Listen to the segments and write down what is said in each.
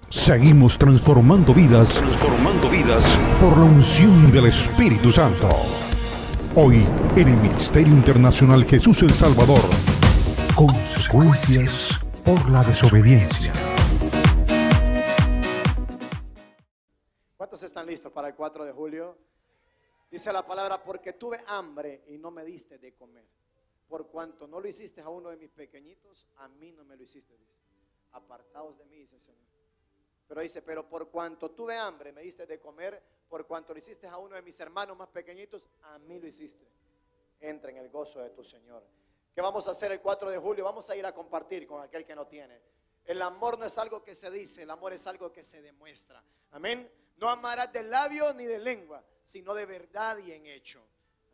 Seguimos transformando vidas por la unción del Espíritu Santo. Hoy en el Ministerio Internacional Jesús el Salvador, consecuencias por la desobediencia. ¿Cuántos están listos para el 4 de julio? Dice la palabra, porque tuve hambre y no me diste de comer. Por cuanto no lo hiciste a uno de mis pequeñitos, a mí no me lo hiciste. Dice. Apartaos de mí, dice el Señor. Pero dice, pero por cuanto tuve hambre, me diste de comer, por cuanto lo hiciste a uno de mis hermanos más pequeñitos, a mí lo hiciste. Entra en el gozo de tu Señor. ¿Qué vamos a hacer el 4 de julio? Vamos a ir a compartir con aquel que no tiene. El amor no es algo que se dice, el amor es algo que se demuestra. Amén. No amarás de labio ni de lengua, sino de verdad y en hecho.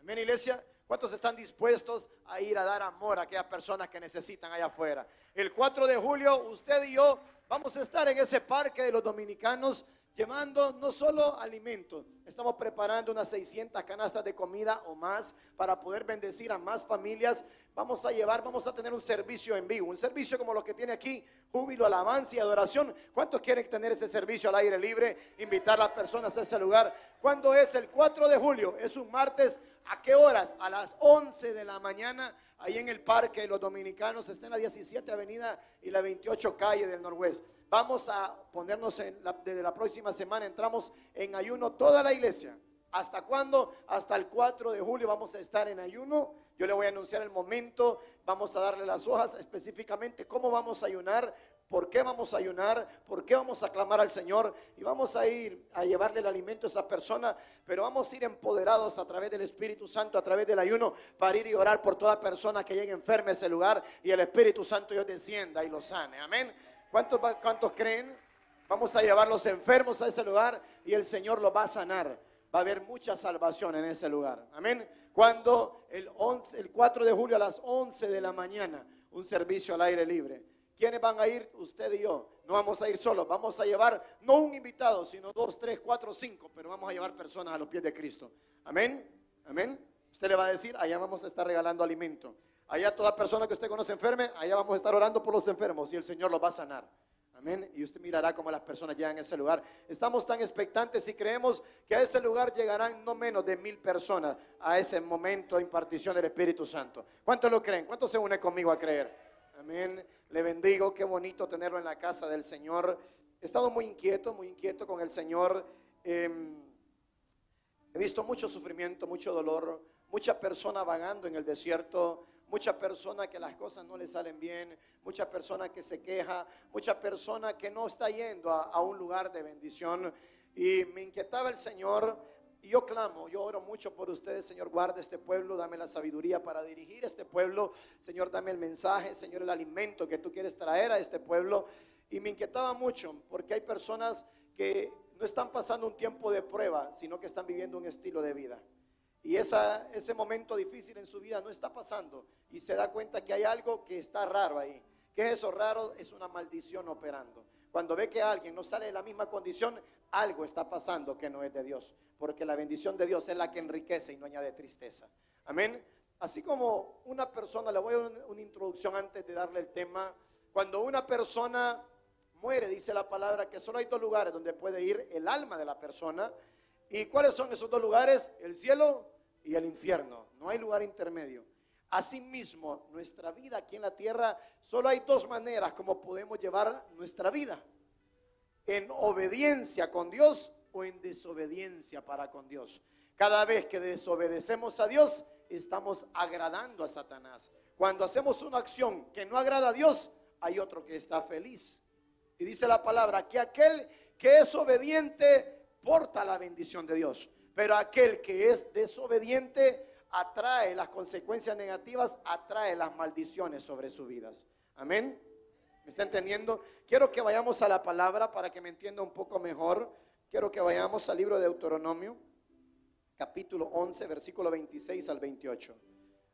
Amén, iglesia. ¿Cuántos están dispuestos a ir a dar amor a aquellas personas que necesitan allá afuera? El 4 de julio, usted y yo vamos a estar en ese parque de los dominicanos llevando no solo alimentos. Estamos preparando unas 600 canastas de comida o más para poder bendecir a más familias. Vamos a tener un servicio en vivo, un servicio como lo que tiene aquí, júbilo, alabanza y adoración. ¿Cuántos quieren tener ese servicio al aire libre? Invitar a las personas a ese lugar. ¿Cuándo es? El 4 de julio, es un martes. ¿A qué horas? A las 11 de la mañana, ahí en el Parque de los Dominicanos, está en la 17 Avenida y la 28 Calle del Noroeste. Vamos a ponernos, desde la próxima semana entramos en ayuno toda la iglesia. ¿Hasta cuándo? Hasta el 4 de julio vamos a estar en ayuno. Yo le voy a anunciar el momento, vamos a darle las hojas específicamente, cómo vamos a ayunar, por qué vamos a ayunar, por qué vamos a clamar al Señor, y vamos a ir a llevarle el alimento a esa persona, pero vamos a ir empoderados a través del Espíritu Santo, a través del ayuno, para ir y orar por toda persona que llegue enferma a ese lugar, y el Espíritu Santo Dios descienda y lo sane. Amén. ¿Cuántos creen? Vamos a llevar los enfermos a ese lugar y el Señor los va a sanar. Va a haber mucha salvación en ese lugar. Amén. Cuando el 4 de julio a las 11 de la mañana, un servicio al aire libre. ¿Quiénes van a ir? Usted y yo. No vamos a ir solos, vamos a llevar no un invitado, sino 2, 3, 4, 5, pero vamos a llevar personas a los pies de Cristo. Amén. Amén. Usted le va a decir, allá vamos a estar regalando alimento. Allá toda persona que usted conoce enferme, allá vamos a estar orando por los enfermos y el Señor los va a sanar. Amén. Y usted mirará cómo las personas llegan a ese lugar. Estamos tan expectantes y creemos que a ese lugar llegarán no menos de 1000 personas a ese momento de impartición del Espíritu Santo. ¿Cuántos lo creen? ¿Cuántos se unen conmigo a creer? Amén. Le bendigo. Qué bonito tenerlo en la casa del Señor. He estado muy inquieto con el Señor. He visto mucho sufrimiento, mucho dolor, mucha persona vagando en el desierto. Mucha persona que las cosas no le salen bien, mucha persona que se queja, mucha persona que no está yendo a un lugar de bendición. Y me inquietaba el Señor y yo clamo, yo oro mucho por ustedes. Señor, guarda este pueblo, dame la sabiduría para dirigir este pueblo. Señor, dame el mensaje, Señor, el alimento que tú quieres traer a este pueblo. Y me inquietaba mucho porque hay personas que no están pasando un tiempo de prueba, sino que están viviendo un estilo de vida. Y ese momento difícil en su vida no está pasando y se da cuenta que hay algo que está raro ahí. ¿Qué es eso raro? Es una maldición operando. Cuando ve que alguien no sale de la misma condición, algo está pasando que no es de Dios, porque la bendición de Dios es la que enriquece y no añade tristeza. Amén. Así como una persona, le voy a dar una introducción antes de darle el tema. Cuando una persona muere, dice la palabra que solo hay 2 lugares donde puede ir el alma de la persona. ¿Y cuáles son esos 2 lugares? El cielo y el infierno. No hay lugar intermedio. Asimismo, nuestra vida aquí en la tierra, solo hay 2 maneras como podemos llevar nuestra vida: en obediencia con Dios o en desobediencia para con Dios. Cada vez que desobedecemos a Dios, estamos agradando a Satanás. Cuando hacemos una acción que no agrada a Dios, hay otro que está feliz. Y dice la palabra que aquel que es obediente porta la bendición de Dios, pero aquel que es desobediente atrae las consecuencias negativas, atrae las maldiciones sobre sus vidas. Amén. ¿Me está entendiendo? Quiero que vayamos a la palabra para que me entienda un poco mejor. Quiero que vayamos al libro de Deuteronomio, capítulo 11, versículo 26 al 28.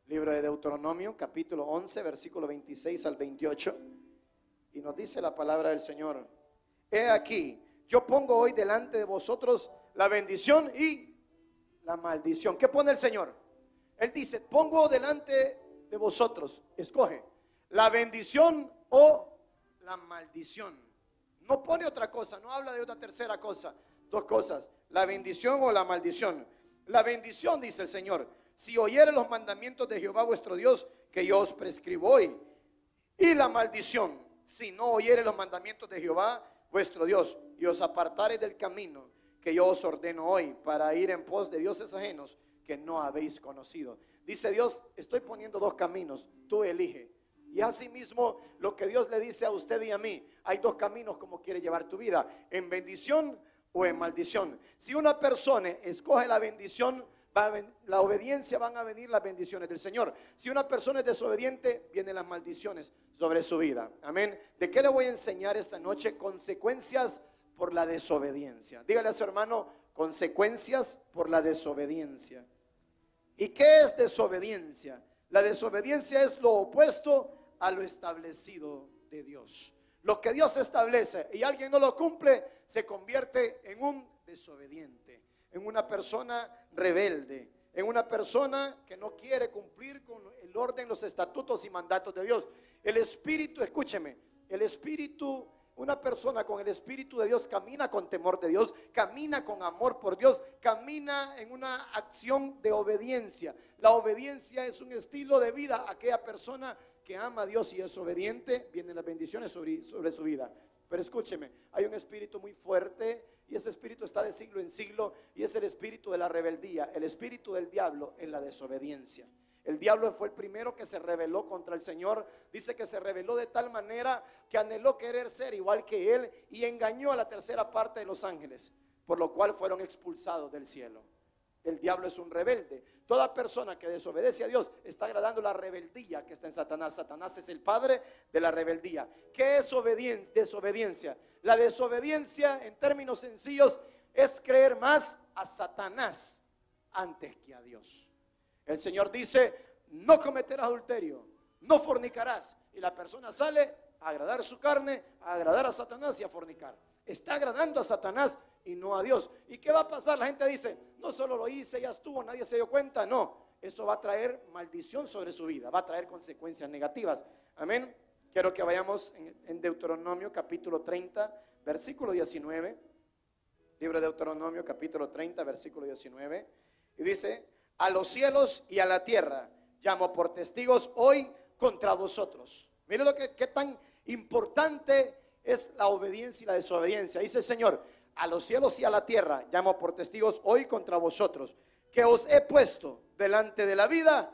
Libro de Deuteronomio, capítulo 11, versículo 26 al 28. Y nos dice la palabra del Señor: he aquí, yo pongo hoy delante de vosotros la bendición y la maldición. ¿Qué pone el Señor? Él dice, pongo delante de vosotros, escoge, la bendición o la maldición. No pone otra cosa, no habla de otra tercera cosa. Dos cosas, la bendición o la maldición. La bendición, dice el Señor, si oyere los mandamientos de Jehová vuestro Dios, que yo os prescribo hoy. Y la maldición, si no oyere los mandamientos de Jehová vuestro Dios, y os apartareis del camino que yo os ordeno hoy, para ir en pos de dioses ajenos que no habéis conocido. Dice Dios, estoy poniendo dos caminos, tú elige. Y asimismo, lo que Dios le dice a usted y a mí, hay dos caminos como quiere llevar tu vida, en bendición o en maldición. Si una persona escoge la bendición, la obediencia, van a venir las bendiciones del Señor. Si una persona es desobediente, vienen las maldiciones sobre su vida. Amén. ¿De qué le voy a enseñar esta noche? Consecuencias por la desobediencia. Dígale a su hermano, consecuencias por la desobediencia. ¿Y qué es desobediencia? La desobediencia es lo opuesto a lo establecido de Dios. Lo que Dios establece y alguien no lo cumple, se convierte en un desobediente, en una persona rebelde, en una persona que no quiere cumplir con el orden, los estatutos y mandatos de Dios. El espíritu, escúcheme, el espíritu, una persona con el espíritu de Dios camina con temor de Dios, camina con amor por Dios, camina en una acción de obediencia. La obediencia es un estilo de vida. Aquella persona que ama a Dios y es obediente, vienen las bendiciones sobre su vida. Pero escúcheme, hay un espíritu muy fuerte y ese espíritu está de siglo en siglo y es el espíritu de la rebeldía, el espíritu del diablo en la desobediencia. El diablo fue el primero que se rebeló contra el Señor. Dice que se rebeló de tal manera que anheló querer ser igual que Él y engañó a la tercera parte de los ángeles, por lo cual fueron expulsados del cielo. El diablo es un rebelde. Toda persona que desobedece a Dios está agradando la rebeldía que está en Satanás. Satanás es el padre de la rebeldía. ¿Qué es desobediencia? La desobediencia, en términos sencillos, es creer más a Satanás antes que a Dios. El Señor dice, no cometerás adulterio, no fornicarás. Y la persona sale a agradar su carne, a agradar a Satanás y a fornicar. Está agradando a Satanás y no a Dios. ¿Y qué va a pasar? La gente dice, no solo lo hice, ya estuvo, nadie se dio cuenta. No, eso va a traer maldición sobre su vida, va a traer consecuencias negativas. Amén. Quiero que vayamos en Deuteronomio capítulo 30, versículo 19. Libro de Deuteronomio capítulo 30, versículo 19. Y dice, a los cielos y a la tierra llamo por testigos hoy contra vosotros. Mire lo que tan importante es la obediencia y la desobediencia. Dice el Señor, a los cielos y a la tierra llamo por testigos hoy contra vosotros, que os he puesto delante de la vida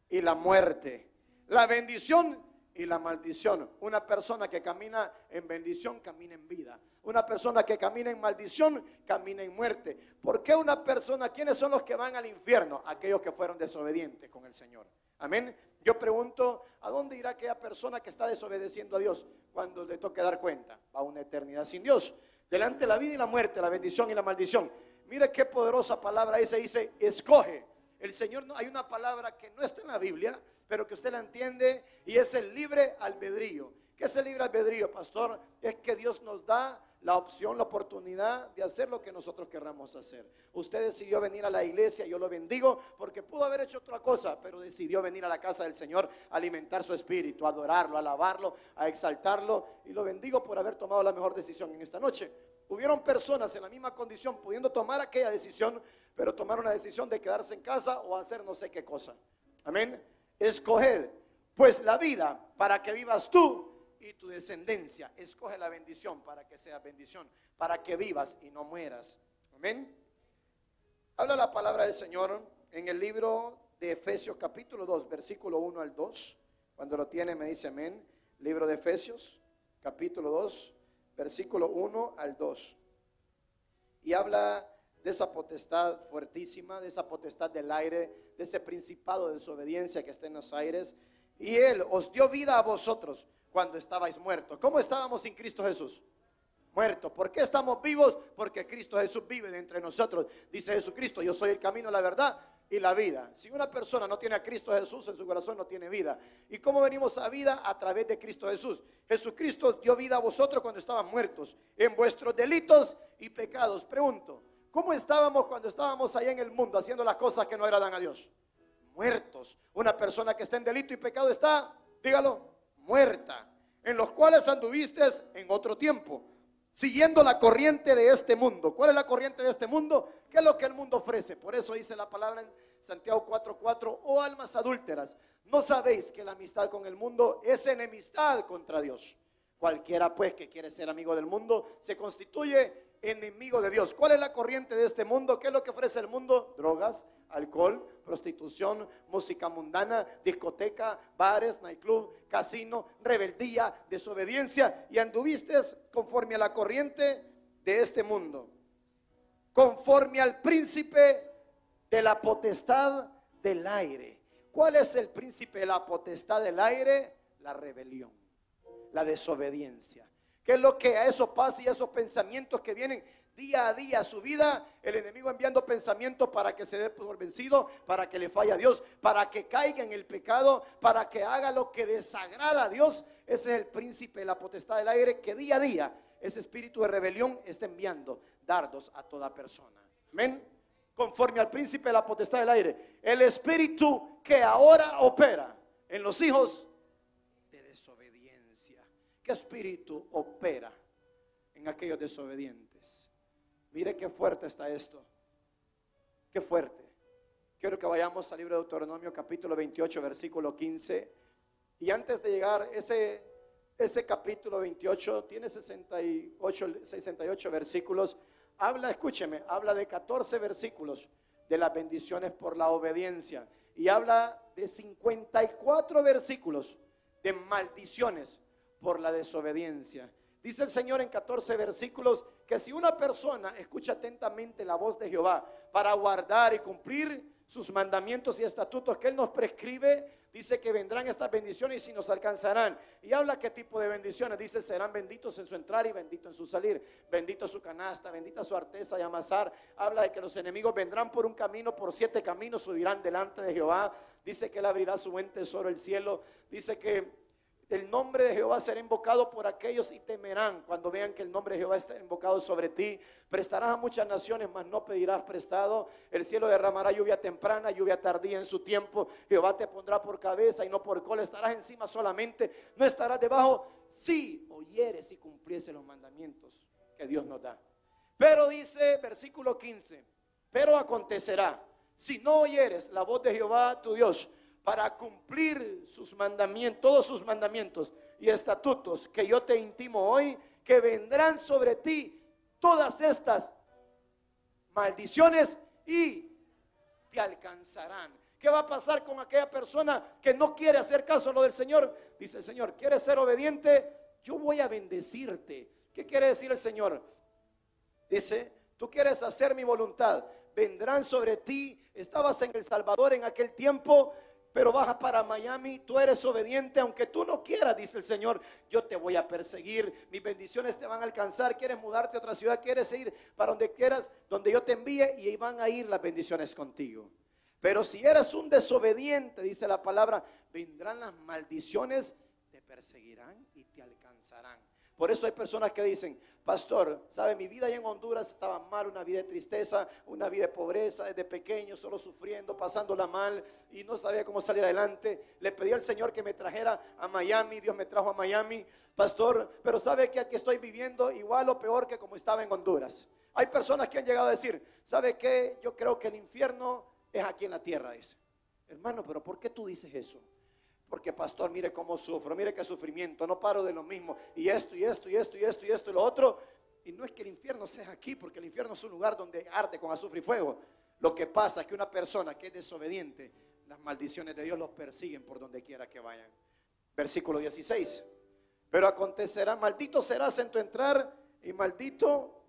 y la muerte, la bendición y la maldición. Una persona que camina en bendición camina en vida. Una persona que camina en maldición camina en muerte. ¿Por qué una persona? ¿Quiénes son los que van al infierno? Aquellos que fueron desobedientes con el Señor. Amén. Yo pregunto, ¿a dónde irá aquella persona que está desobedeciendo a Dios cuando le toque dar cuenta? Va a una eternidad sin Dios. Delante de la vida y la muerte, la bendición y la maldición. Mire qué poderosa palabra esa, dice, escoge. El Señor, hay una palabra que no está en la Biblia, pero que usted la entiende, y es el libre albedrío. ¿Qué es el libre albedrío, pastor? Es que Dios nos da la opción, la oportunidad de hacer lo que nosotros querramos hacer. Usted decidió venir a la iglesia, yo lo bendigo, porque pudo haber hecho otra cosa, pero decidió venir a la casa del Señor a alimentar su espíritu, a adorarlo, a alabarlo, a exaltarlo, y lo bendigo por haber tomado la mejor decisión en esta noche. Hubieron personas en la misma condición pudiendo tomar aquella decisión, pero tomaron la decisión de quedarse en casa o hacer no sé qué cosa. Amén. Escoged pues la vida para que vivas tú y tu descendencia. Escoge la bendición para que sea bendición, para que vivas y no mueras. Amén. Habla la palabra del Señor en el libro de Efesios capítulo 2, versículo 1 al 2. Cuando lo tiene me dice amén. Libro de Efesios capítulo 2, versículo 1 al 2. Y habla de esa potestad fuertísima, de esa potestad del aire, de ese principado de desobediencia que está en los aires. Y Él os dio vida a vosotros cuando estabais muertos. ¿Cómo estábamos sin Cristo Jesús? Muertos. ¿Por qué estamos vivos? Porque Cristo Jesús vive de entre nosotros. Dice Jesucristo, yo soy el camino, la verdad y la vida. Si una persona no tiene a Cristo Jesús en su corazón, no tiene vida. ¿Y cómo venimos a vida? A través de Cristo Jesús. Jesucristo dio vida a vosotros cuando estaban muertos en vuestros delitos y pecados. Pregunto, ¿cómo estábamos cuando estábamos allá en el mundo haciendo las cosas que no agradan a Dios? Muertos. Una persona que está en delito y pecado está, dígalo, muerta. En los cuales anduviste en otro tiempo, siguiendo la corriente de este mundo. ¿Cuál es la corriente de este mundo? ¿Qué es lo que el mundo ofrece? Por eso dice la palabra en Santiago 4:4, oh almas adúlteras, ¿no sabéis que la amistad con el mundo es enemistad contra Dios? Cualquiera pues que quiere ser amigo del mundo se constituye enemigo de Dios. ¿Cuál es la corriente de este mundo? ¿Qué es lo que ofrece el mundo? Drogas, alcohol, prostitución, música mundana, discoteca, bares, nightclub, casino, rebeldía, desobediencia. Y anduviste conforme a la corriente de este mundo, conforme al príncipe de la potestad del aire. ¿Cuál es el príncipe de la potestad del aire? La rebelión, la desobediencia. ¿Qué es lo que a eso pasa y a esos pensamientos que vienen día a día a su vida? El enemigo enviando pensamientos para que se dé por vencido, para que le falle a Dios, para que caiga en el pecado, para que haga lo que desagrada a Dios. Ese es el príncipe de la potestad del aire que día a día ese espíritu de rebelión está enviando dardos a toda persona. Amén. Conforme al príncipe de la potestad del aire, el espíritu que ahora opera en los hijos de desobediencia. ¿Qué espíritu opera en aquellos desobedientes? Mire qué fuerte está esto. Qué fuerte. Quiero que vayamos al libro de Deuteronomio capítulo 28 versículo 15. Y antes de llegar, ese capítulo 28 tiene 68 versículos. Habla, escúcheme, habla de 14 versículos de las bendiciones por la obediencia. Y habla de 54 versículos de maldiciones por la desobediencia. Dice el Señor en 14 versículos que si una persona escucha atentamente la voz de Jehová para guardar y cumplir sus mandamientos y estatutos que Él nos prescribe, dice que vendrán estas bendiciones y nos alcanzarán. Y habla qué tipo de bendiciones. Dice serán benditos en su entrar y bendito en su salir. Bendito su canasta, bendita su arteza y amasar. Habla de que los enemigos vendrán por un camino, por 7 caminos subirán delante de Jehová. Dice que Él abrirá su buen tesoro el cielo. Dice que el nombre de Jehová será invocado por aquellos y temerán cuando vean que el nombre de Jehová está invocado sobre ti. Prestarás a muchas naciones, mas no pedirás prestado. El cielo derramará lluvia temprana, lluvia tardía en su tiempo. Jehová te pondrá por cabeza y no por cola. Estarás encima solamente, no estarás debajo, si oyeres y cumpliese los mandamientos que Dios nos da. Pero dice versículo 15, pero acontecerá, si no oyeres la voz de Jehová tu Dios, para cumplir sus mandamientos, todos sus mandamientos y estatutos que yo te intimo hoy, que vendrán sobre ti todas estas maldiciones y te alcanzarán. ¿Qué va a pasar con aquella persona que no quiere hacer caso a lo del Señor? Dice el Señor, ¿quieres ser obediente? Yo voy a bendecirte. ¿Qué quiere decir el Señor? Dice, tú quieres hacer mi voluntad, vendrán sobre ti. Estabas en El Salvador en aquel tiempo, pero baja para Miami, tú eres obediente, aunque tú no quieras, dice el Señor, yo te voy a perseguir, mis bendiciones te van a alcanzar. Quieres mudarte a otra ciudad, quieres ir para donde quieras, donde yo te envíe, y ahí van a ir las bendiciones contigo. Pero si eres un desobediente, dice la palabra, vendrán las maldiciones, te perseguirán y te alcanzarán. Por eso hay personas que dicen, pastor, sabe, mi vida allá en Honduras estaba mal, una vida de tristeza, una vida de pobreza, desde pequeño, solo sufriendo, pasándola mal y no sabía cómo salir adelante. Le pedí al Señor que me trajera a Miami, Dios me trajo a Miami, pastor, pero sabe que aquí estoy viviendo igual o peor que como estaba en Honduras. Hay personas que han llegado a decir, ¿sabe qué? Yo creo que el infierno es aquí en la tierra, dice. Hermano, pero ¿por qué tú dices eso? Porque pastor, mire cómo sufro, mire qué sufrimiento, no paro de lo mismo, y esto, y esto, y esto, y esto, y esto, y lo otro. Y no es que el infierno sea aquí, porque el infierno es un lugar donde arde con azufre y fuego. Lo que pasa es que una persona que es desobediente, las maldiciones de Dios los persiguen por donde quiera que vayan. Versículo 16. Pero acontecerá, maldito serás en tu entrar, y maldito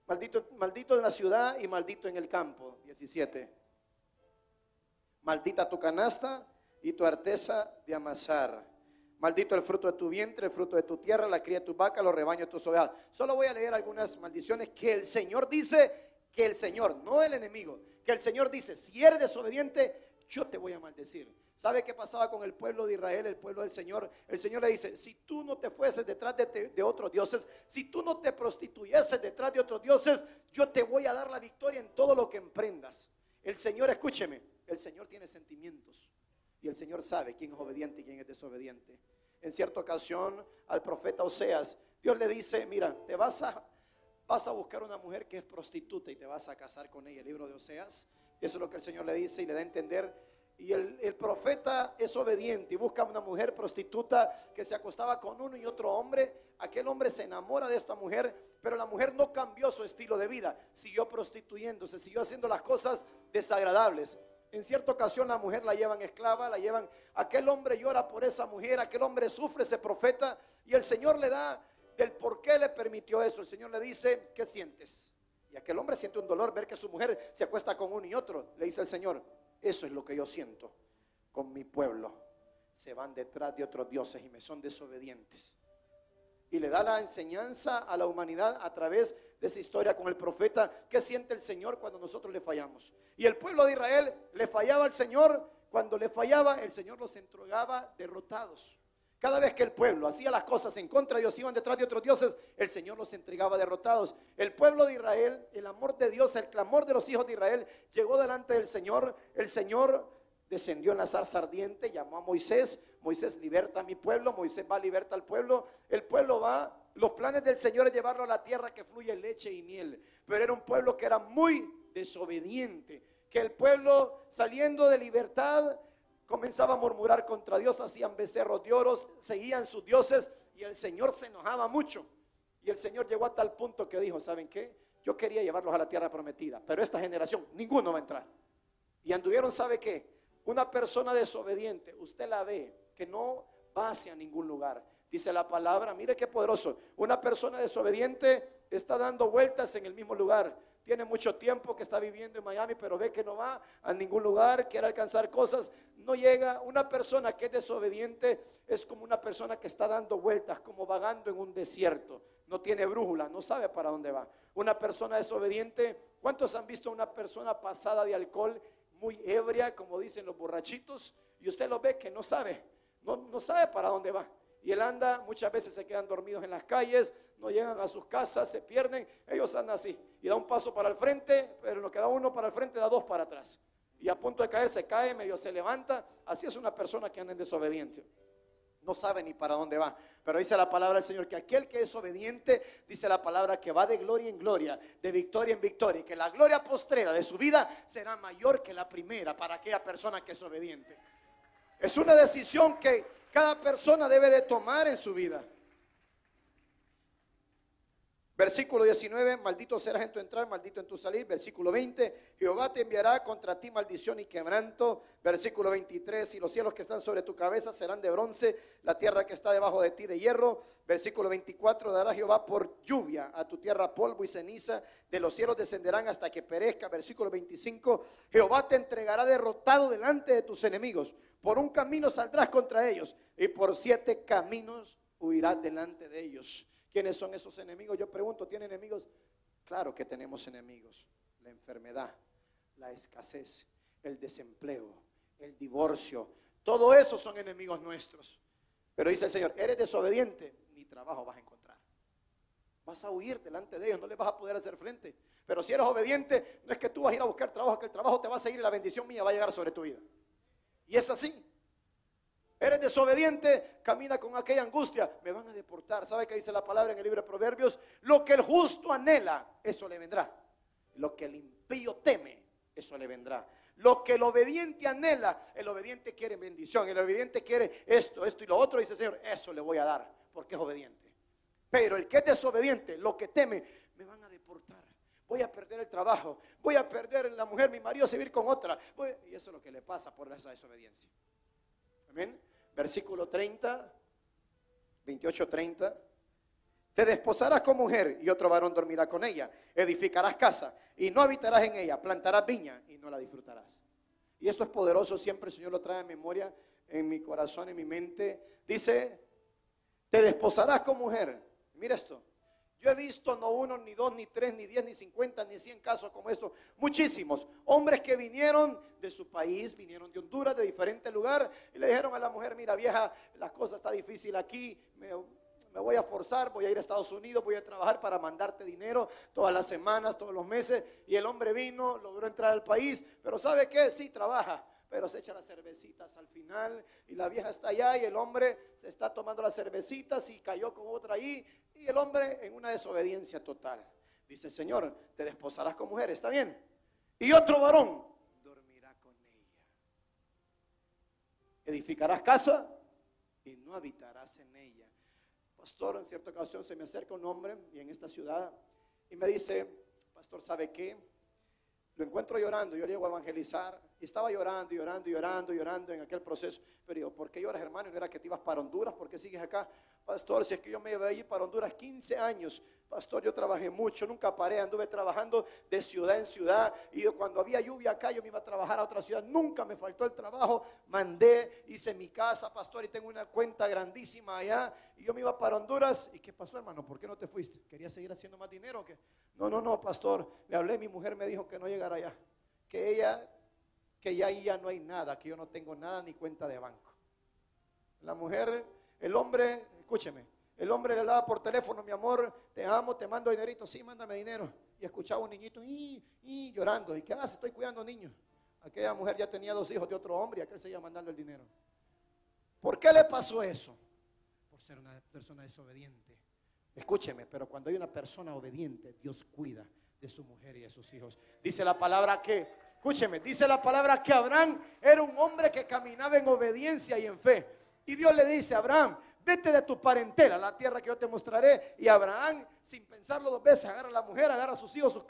en la ciudad y maldito en el campo. 17. Maldita tu canasta y tu arteza de amasar. Maldito el fruto de tu vientre, el fruto de tu tierra, la cría de tu vaca, los rebaños de tus ovejas. Solo voy a leer algunas maldiciones que el Señor dice, que el Señor, no el enemigo, que el Señor dice, si eres desobediente, yo te voy a maldecir. ¿Sabe qué pasaba con el pueblo de Israel, el pueblo del Señor? El Señor le dice, si tú no te fueses detrás de otros dioses, si tú no te prostituyeses detrás de otros dioses, yo te voy a dar la victoria en todo lo que emprendas. El Señor, escúcheme, el Señor tiene sentimientos. Y el Señor sabe quién es obediente y quién es desobediente. En cierta ocasión al profeta Oseas Dios le dice, mira, vas a buscar una mujer que es prostituta y te vas a casar con ella. El libro de Oseas, eso es lo que el Señor le dice y le da a entender. Y el profeta es obediente y busca una mujer prostituta que se acostaba con uno y otro hombre. Aquel hombre se enamora de esta mujer, pero la mujer no cambió su estilo de vida, siguió prostituyéndose, siguió haciendo las cosas desagradables. En cierta ocasión la mujer la llevan esclava, aquel hombre llora por esa mujer, aquel hombre sufre, ese profeta, y el Señor le da del por qué le permitió eso. El Señor le dice, ¿qué sientes? Y aquel hombre siente un dolor ver que su mujer se acuesta con uno y otro. Le dice el Señor, eso es lo que yo siento con mi pueblo. Se van detrás de otros dioses y me son desobedientes. Y le da la enseñanza a la humanidad a través de esa historia con el profeta. ¿Qué siente el Señor cuando nosotros le fallamos? Y el pueblo de Israel le fallaba al Señor. Cuando le fallaba, el Señor los entregaba derrotados. Cada vez que el pueblo hacía las cosas en contra de Dios, iban detrás de otros dioses, el Señor los entregaba derrotados. El pueblo de Israel, el amor de Dios, el clamor de los hijos de Israel llegó delante del Señor. El Señor descendió en la zarza ardiente, llamó a Moisés. Moisés, liberta a mi pueblo. Moisés va, liberta al pueblo. El pueblo va. Los planes del Señor es llevarlo a la tierra que fluye leche y miel. Pero era un pueblo que era muy desobediente. Que el pueblo, saliendo de libertad, comenzaba a murmurar contra Dios, hacían becerros de oro, seguían sus dioses, y el Señor se enojaba mucho. Y el Señor llegó a tal punto que dijo, ¿saben qué? Yo quería llevarlos a la tierra prometida, pero esta generación, ninguno va a entrar. Y anduvieron, ¿sabe qué? Una persona desobediente, usted la ve, que no va hacia ningún lugar. Dice la palabra, mire qué poderoso. Una persona desobediente está dando vueltas en el mismo lugar. Tiene mucho tiempo que está viviendo en Miami, pero ve que no va a ningún lugar, quiere alcanzar cosas, no llega. Una persona que es desobediente es como una persona que está dando vueltas, como vagando en un desierto. No tiene brújula, no sabe para dónde va. Una persona desobediente, ¿cuántos han visto una persona pasada de alcohol, muy ebria, como dicen los borrachitos? Y usted lo ve que no sabe para dónde va. Y él anda, muchas veces se quedan dormidos en las calles, no llegan a sus casas, se pierden. Ellos andan así, y da un paso para el frente, pero en lo que da uno para el frente, da dos para atrás. Y a punto de caer, se cae, medio se levanta. Así es una persona que anda en desobediencia. No sabe ni para dónde va. Pero dice la palabra del Señor que aquel que es obediente, dice la palabra, que va de gloria en gloria, de victoria en victoria, y que la gloria postrera de su vida será mayor que la primera para aquella persona que es obediente. Es una decisión que cada persona debe de tomar en su vida. Versículo 19, maldito serás en tu entrar, maldito en tu salir. Versículo 20, Jehová te enviará contra ti maldición y quebranto. Versículo 23, y los cielos que están sobre tu cabeza serán de bronce, la tierra que está debajo de ti de hierro. Versículo 24, dará Jehová por lluvia a tu tierra polvo y ceniza, de los cielos descenderán hasta que perezca. Versículo 25, Jehová te entregará derrotado delante de tus enemigos. Por un camino saldrás contra ellos, y por 7 caminos huirás delante de ellos. ¿Quiénes son esos enemigos? Yo pregunto, ¿tiene enemigos? Claro que tenemos enemigos. La enfermedad, la escasez, el desempleo, el divorcio, todo eso son enemigos nuestros. Pero dice el Señor, eres desobediente, ni trabajo vas a encontrar. Vas a huir delante de ellos, no les vas a poder hacer frente. Pero si eres obediente, no es que tú vas a ir a buscar trabajo, que el trabajo te va a seguir y la bendición mía va a llegar sobre tu vida. Y es así. Eres desobediente, camina con aquella angustia, me van a deportar. ¿Sabe qué dice la palabra en el libro de Proverbios? Lo que el justo anhela, eso le vendrá. Lo que el impío teme, eso le vendrá. Lo que el obediente anhela, el obediente quiere bendición, el obediente quiere esto y lo otro, dice el Señor, eso le voy a dar, porque es obediente. Pero el que es desobediente, lo que teme, me van a deportar. Voy a perder el trabajo, voy a perder la mujer, mi marido se va a ir con otra. Y eso es lo que le pasa por esa desobediencia. Amén. Versículo 30, 28-30. Te desposarás con mujer y otro varón dormirá con ella. Edificarás casa y no habitarás en ella. Plantarás viña y no la disfrutarás. Y esto es poderoso, siempre el Señor lo trae en memoria, en mi corazón, en mi mente. Dice, te desposarás con mujer. Mira esto. Yo he visto no 1, ni 2, ni 3, ni 10, ni 50, ni 100 casos como estos. Muchísimos. Hombres que vinieron de su país, vinieron de Honduras, de diferente lugar, y le dijeron a la mujer, mira vieja, la cosa está difícil aquí, me voy a forzar, voy a ir a Estados Unidos, voy a trabajar para mandarte dinero todas las semanas, todos los meses. Y el hombre vino, logró entrar al país, pero ¿sabe qué? Sí, trabaja, pero se echa las cervecitas al final y la vieja está allá y el hombre se está tomando las cervecitas y cayó con otra ahí y el hombre en una desobediencia total. Dice: Señor, te desposarás con mujer, ¿está bien? Y otro varón dormirá con ella. Edificarás casa y no habitarás en ella. Pastor, en cierta ocasión se me acerca un hombre y en esta ciudad y me dice: pastor, ¿sabe qué? Lo encuentro llorando, yo llego a evangelizar y estaba llorando en aquel proceso. Pero digo: ¿por qué lloras, hermano? ¿No era que te ibas para Honduras? ¿Por qué sigues acá? Pastor, si es que yo me iba a ir para Honduras 15 años. Pastor, yo trabajé mucho, nunca paré, anduve trabajando de ciudad en ciudad. Y cuando había lluvia acá, yo me iba a trabajar a otra ciudad. Nunca me faltó el trabajo. Mandé, hice mi casa, pastor, y tengo una cuenta grandísima allá. Y yo me iba para Honduras. ¿Y qué pasó, hermano? ¿Por qué no te fuiste? ¿Querías seguir haciendo más dinero o qué? No, pastor. Le hablé, mi mujer me dijo que no llegara allá. Que ya ahí ya no hay nada, que yo no tengo nada ni cuenta de banco. La mujer, el hombre, escúcheme, el hombre le hablaba por teléfono: mi amor, te amo, te mando dinerito. Sí, mándame dinero. Y escuchaba un niñito y llorando. ¿Y qué hace? Estoy cuidando niños. Aquella mujer ya tenía 2 hijos de otro hombre y aquel seguía mandando el dinero. ¿Por qué le pasó eso? Por ser una persona desobediente. Escúcheme, pero cuando hay una persona obediente, Dios cuida de su mujer y de sus hijos. Dice la palabra que, escúcheme, dice la palabra que Abraham era un hombre que caminaba en obediencia y en fe. Y Dios le dice: Abraham, vete de tu parentela, la tierra que yo te mostraré. Y Abraham, sin pensarlo 2 veces, agarra a la mujer, agarra a sus hijos,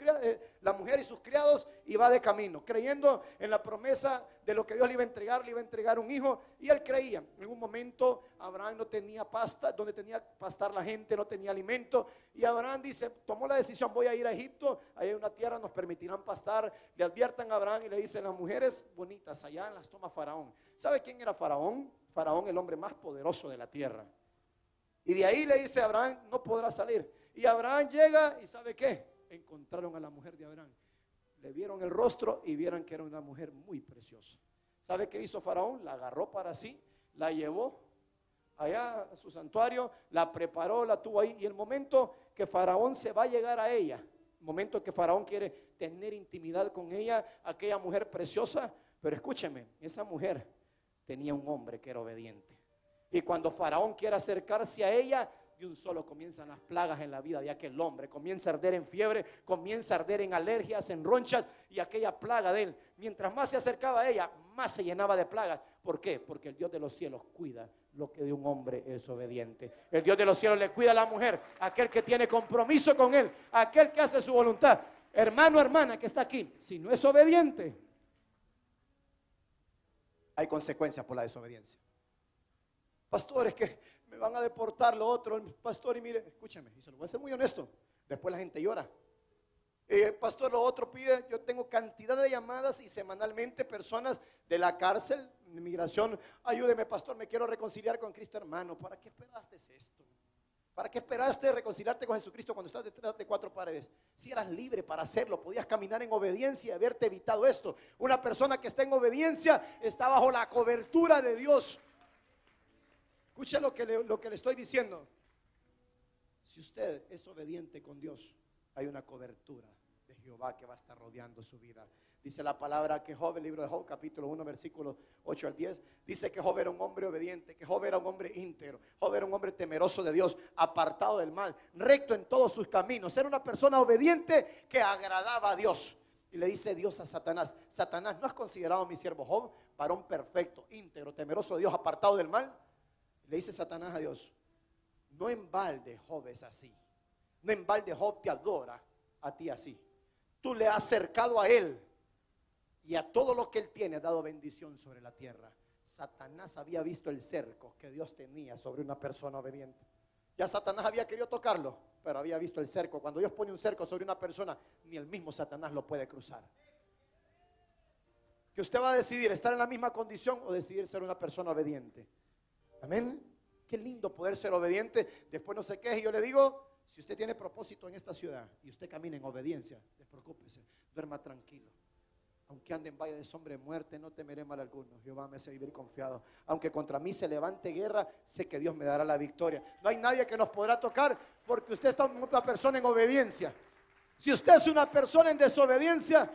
la mujer y sus criados, y va de camino, creyendo en la promesa de lo que Dios le iba a entregar un hijo. Y él creía. En un momento Abraham no tenía pasta, donde tenía que pastar la gente, no tenía alimento. Y Abraham dice, tomó la decisión: voy a ir a Egipto, ahí hay una tierra, nos permitirán pastar. Le adviertan a Abraham y le dicen: las mujeres bonitas allá las toma Faraón. ¿Sabe quién era Faraón? Faraón, el hombre más poderoso de la tierra. Y de ahí le dice a Abraham: no podrá salir. Y Abraham llega y ¿sabe qué? Encontraron a la mujer de Abraham. Le vieron el rostro y vieron que era una mujer muy preciosa. ¿Sabe qué hizo Faraón? La agarró para sí, la llevó allá a su santuario, la preparó, la tuvo ahí. Y el momento que Faraón se va a llegar a ella, el momento que Faraón quiere tener intimidad con ella, aquella mujer preciosa. Pero escúcheme, esa mujer tenía un hombre que era obediente. Y cuando Faraón quiere acercarse a ella, de un solo comienzan las plagas en la vida de aquel hombre. Comienza a arder en fiebre, comienza a arder en alergias, en ronchas. Y aquella plaga de él, mientras más se acercaba a ella, más se llenaba de plagas. ¿Por qué? Porque el Dios de los cielos cuida lo que de un hombre es obediente. El Dios de los cielos le cuida a la mujer, aquel que tiene compromiso con él, aquel que hace su voluntad. Hermano, hermana que está aquí, si no es obediente, hay consecuencias por la desobediencia. Pastor, es que me van a deportar lo otro. Pastor, y mire, escúchame, y se lo voy a ser muy honesto. Después la gente llora. Pastor, lo otro pide. Yo tengo cantidad de llamadas y semanalmente personas de la cárcel, de inmigración: ayúdeme, pastor, me quiero reconciliar con Cristo. Hermano, ¿para qué esperaste esto? ¿Para qué esperaste reconciliarte con Jesucristo cuando estás detrás de 4 paredes? Si eras libre para hacerlo, podías caminar en obediencia y haberte evitado esto. Una persona que está en obediencia está bajo la cobertura de Dios. Escucha lo que le estoy diciendo. Si usted es obediente con Dios, hay una cobertura de Jehová que va a estar rodeando su vida. Dice la palabra que Job, el libro de Job, capítulo 1, versículos 8 al 10, dice que Job era un hombre obediente, que Job era un hombre íntegro, Job era un hombre temeroso de Dios, apartado del mal, recto en todos sus caminos. Era una persona obediente que agradaba a Dios. Y le dice Dios a Satanás: Satanás, ¿no has considerado a mi siervo Job varón perfecto, íntegro, temeroso de Dios, apartado del mal? Le dice Satanás a Dios: no en balde Job es así, no en balde Job te adora a ti así. Tú le has acercado a él y a todo lo que él tiene ha dado bendición sobre la tierra. Satanás había visto el cerco que Dios tenía sobre una persona obediente. Ya Satanás había querido tocarlo, pero había visto el cerco. Cuando Dios pone un cerco sobre una persona, ni el mismo Satanás lo puede cruzar. Que usted va a decidir estar en la misma condición o decidir ser una persona obediente. Amén. Qué lindo poder ser obediente. Después no se queje. Y yo le digo, si usted tiene propósito en esta ciudad y usted camina en obediencia, despreocúpese, duerma tranquilo. Aunque ande en valle de sombra de muerte, no temeré mal alguno. Jehová me hace vivir confiado. Aunque contra mí se levante guerra, sé que Dios me dará la victoria. No hay nadie que nos podrá tocar, porque usted está una persona en obediencia. Si usted es una persona en desobediencia,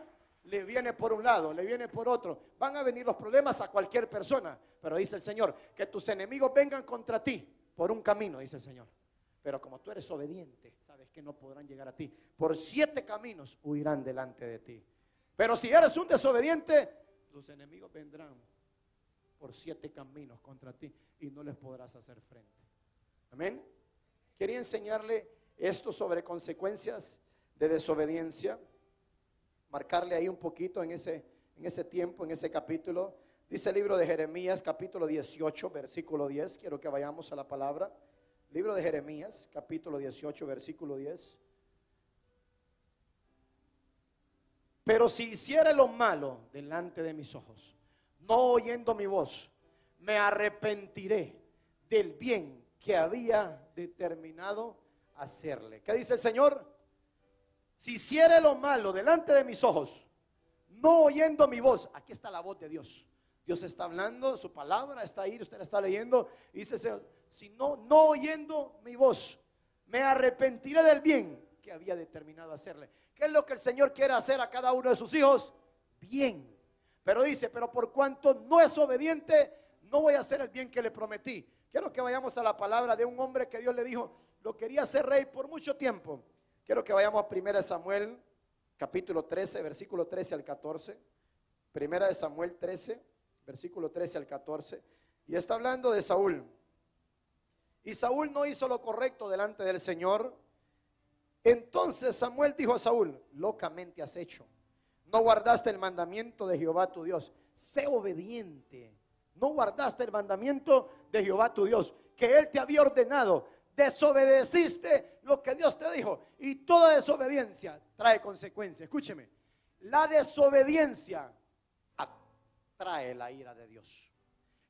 le viene por un lado, le viene por otro. Van a venir los problemas a cualquier persona. Pero dice el Señor, que tus enemigos vengan contra ti por un camino, dice el Señor. Pero como tú eres obediente, sabes que no podrán llegar a ti. Por 7 caminos huirán delante de ti. Pero si eres un desobediente, tus enemigos vendrán por 7 caminos contra ti y no les podrás hacer frente. Amén. Quería enseñarle esto sobre consecuencias de desobediencia. Marcarle ahí un poquito en ese tiempo, en ese capítulo. Dice el libro de Jeremías, capítulo 18, versículo 10. Quiero que vayamos a la palabra. Libro de Jeremías, capítulo 18, versículo 10. Pero si hiciere lo malo delante de mis ojos, no oyendo mi voz, me arrepentiré del bien que había determinado hacerle. ¿Qué dice el Señor? Si hiciere lo malo delante de mis ojos, no oyendo mi voz. Aquí está la voz de Dios. Dios está hablando, su palabra está ahí, usted la está leyendo. Y dice, si no oyendo mi voz, me arrepentiré del bien que había determinado hacerle. ¿Qué es lo que el Señor quiere hacer a cada uno de sus hijos? Bien. Pero dice, pero por cuanto no es obediente, no voy a hacer el bien que le prometí. Quiero que vayamos a la palabra de un hombre que Dios le dijo, lo quería hacer rey por mucho tiempo. Quiero que vayamos a 1 Samuel, capítulo 13, versículo 13 al 14. 1 Samuel 13, versículo 13 al 14. Y está hablando de Saúl. Y Saúl no hizo lo correcto delante del Señor. Entonces Samuel dijo a Saúl, locamente has hecho. No guardaste el mandamiento de Jehová tu Dios. Sé obediente. No guardaste el mandamiento de Jehová tu Dios, que Él te había ordenado. Desobedeciste lo que Dios te dijo. Y toda desobediencia trae consecuencias. Escúcheme. La desobediencia trae la ira de Dios.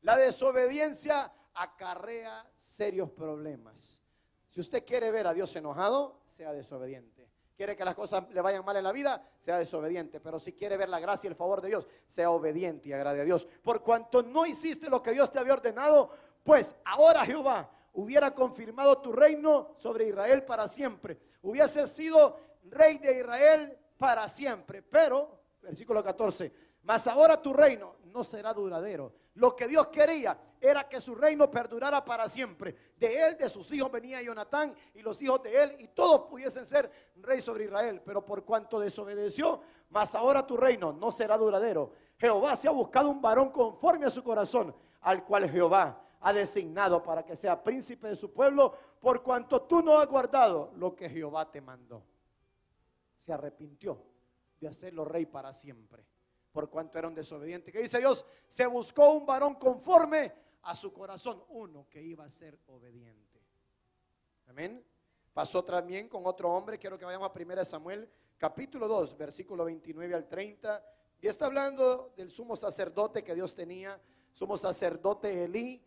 La desobediencia acarrea serios problemas. Si usted quiere ver a Dios enojado, sea desobediente. Quiere que las cosas le vayan mal en la vida, sea desobediente. Pero si quiere ver la gracia y el favor de Dios, sea obediente y agrade a Dios. Por cuanto no hiciste lo que Dios te había ordenado, pues ahora Jehová hubiera confirmado tu reino sobre Israel para siempre. Hubiese sido rey de Israel para siempre. Pero, versículo 14, mas ahora tu reino no será duradero. Lo que Dios quería era que su reino perdurara para siempre. De él, de sus hijos venía Jonatán y los hijos de él, y todos pudiesen ser rey sobre Israel. Pero por cuanto desobedeció, mas ahora tu reino no será duradero. Jehová se ha buscado un varón conforme a su corazón, al cual Jehová ha designado para que sea príncipe de su pueblo, por cuanto tú no has guardado lo que Jehová te mandó. Se arrepintió de hacerlo rey para siempre, por cuanto era un desobediente. ¿Qué dice Dios? Se buscó un varón conforme a su corazón, uno que iba a ser obediente. Amén. Pasó también con otro hombre. Quiero que vayamos a 1 Samuel capítulo 2, versículo 29 al 30. Y está hablando del sumo sacerdote que Dios tenía, sumo sacerdote Elí,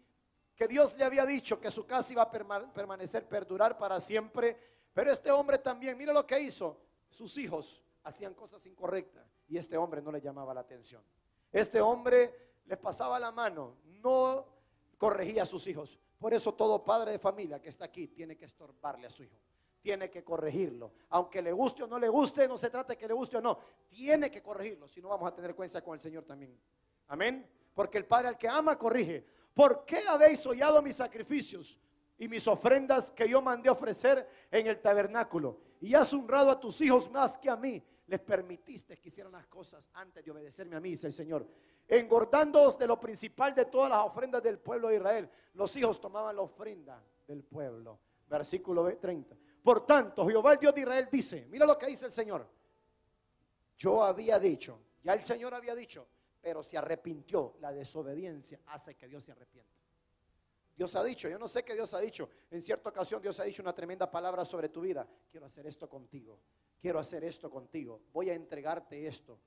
que Dios le había dicho que su casa iba a perdurar para siempre. Pero este hombre también, mira lo que hizo. Sus hijos hacían cosas incorrectas y este hombre no le llamaba la atención. Este hombre le pasaba la mano, no corregía a sus hijos. Por eso todo padre de familia que está aquí tiene que estorbarle a su hijo, tiene que corregirlo. Aunque le guste o no le guste, no se trata de que le guste o no, tiene que corregirlo, si no vamos a tener cuenta con el Señor también. Amén. Porque el Padre al que ama corrige. ¿Por qué habéis hollado mis sacrificios y mis ofrendas que yo mandé ofrecer en el tabernáculo? Y has honrado a tus hijos más que a mí. Les permitiste que hicieran las cosas antes de obedecerme a mí, dice el Señor. Engordándoos de lo principal de todas las ofrendas del pueblo de Israel. Los hijos tomaban la ofrenda del pueblo. Versículo 30. Por tanto, Jehová el Dios de Israel dice, mira lo que dice el Señor. Yo había dicho, ya el Señor había dicho, pero se arrepintió. La desobediencia hace que Dios se arrepienta. Dios ha dicho, yo no sé qué Dios ha dicho. En cierta ocasión Dios ha dicho una tremenda palabra sobre tu vida. Quiero hacer esto contigo. Quiero hacer esto contigo. Voy a entregarte esto.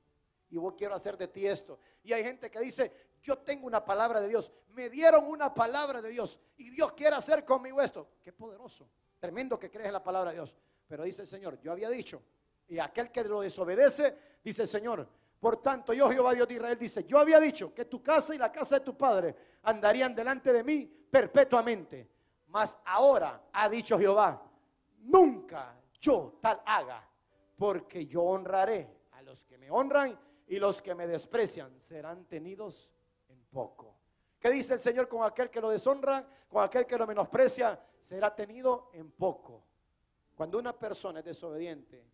Y quiero hacer de ti esto. Y hay gente que dice, yo tengo una palabra de Dios. Me dieron una palabra de Dios. Y Dios quiere hacer conmigo esto. Qué poderoso. Tremendo que crees en la palabra de Dios. Pero dice el Señor, yo había dicho. Y aquel que lo desobedece, dice el Señor, por tanto, yo Jehová Dios de Israel dice, yo había dicho que tu casa y la casa de tu padre andarían delante de mí perpetuamente. Mas ahora ha dicho Jehová, nunca yo tal haga, porque yo honraré a los que me honran y los que me desprecian serán tenidos en poco. ¿Qué dice el Señor? Con aquel que lo deshonra, con aquel que lo menosprecia, será tenido en poco. Cuando una persona es desobediente,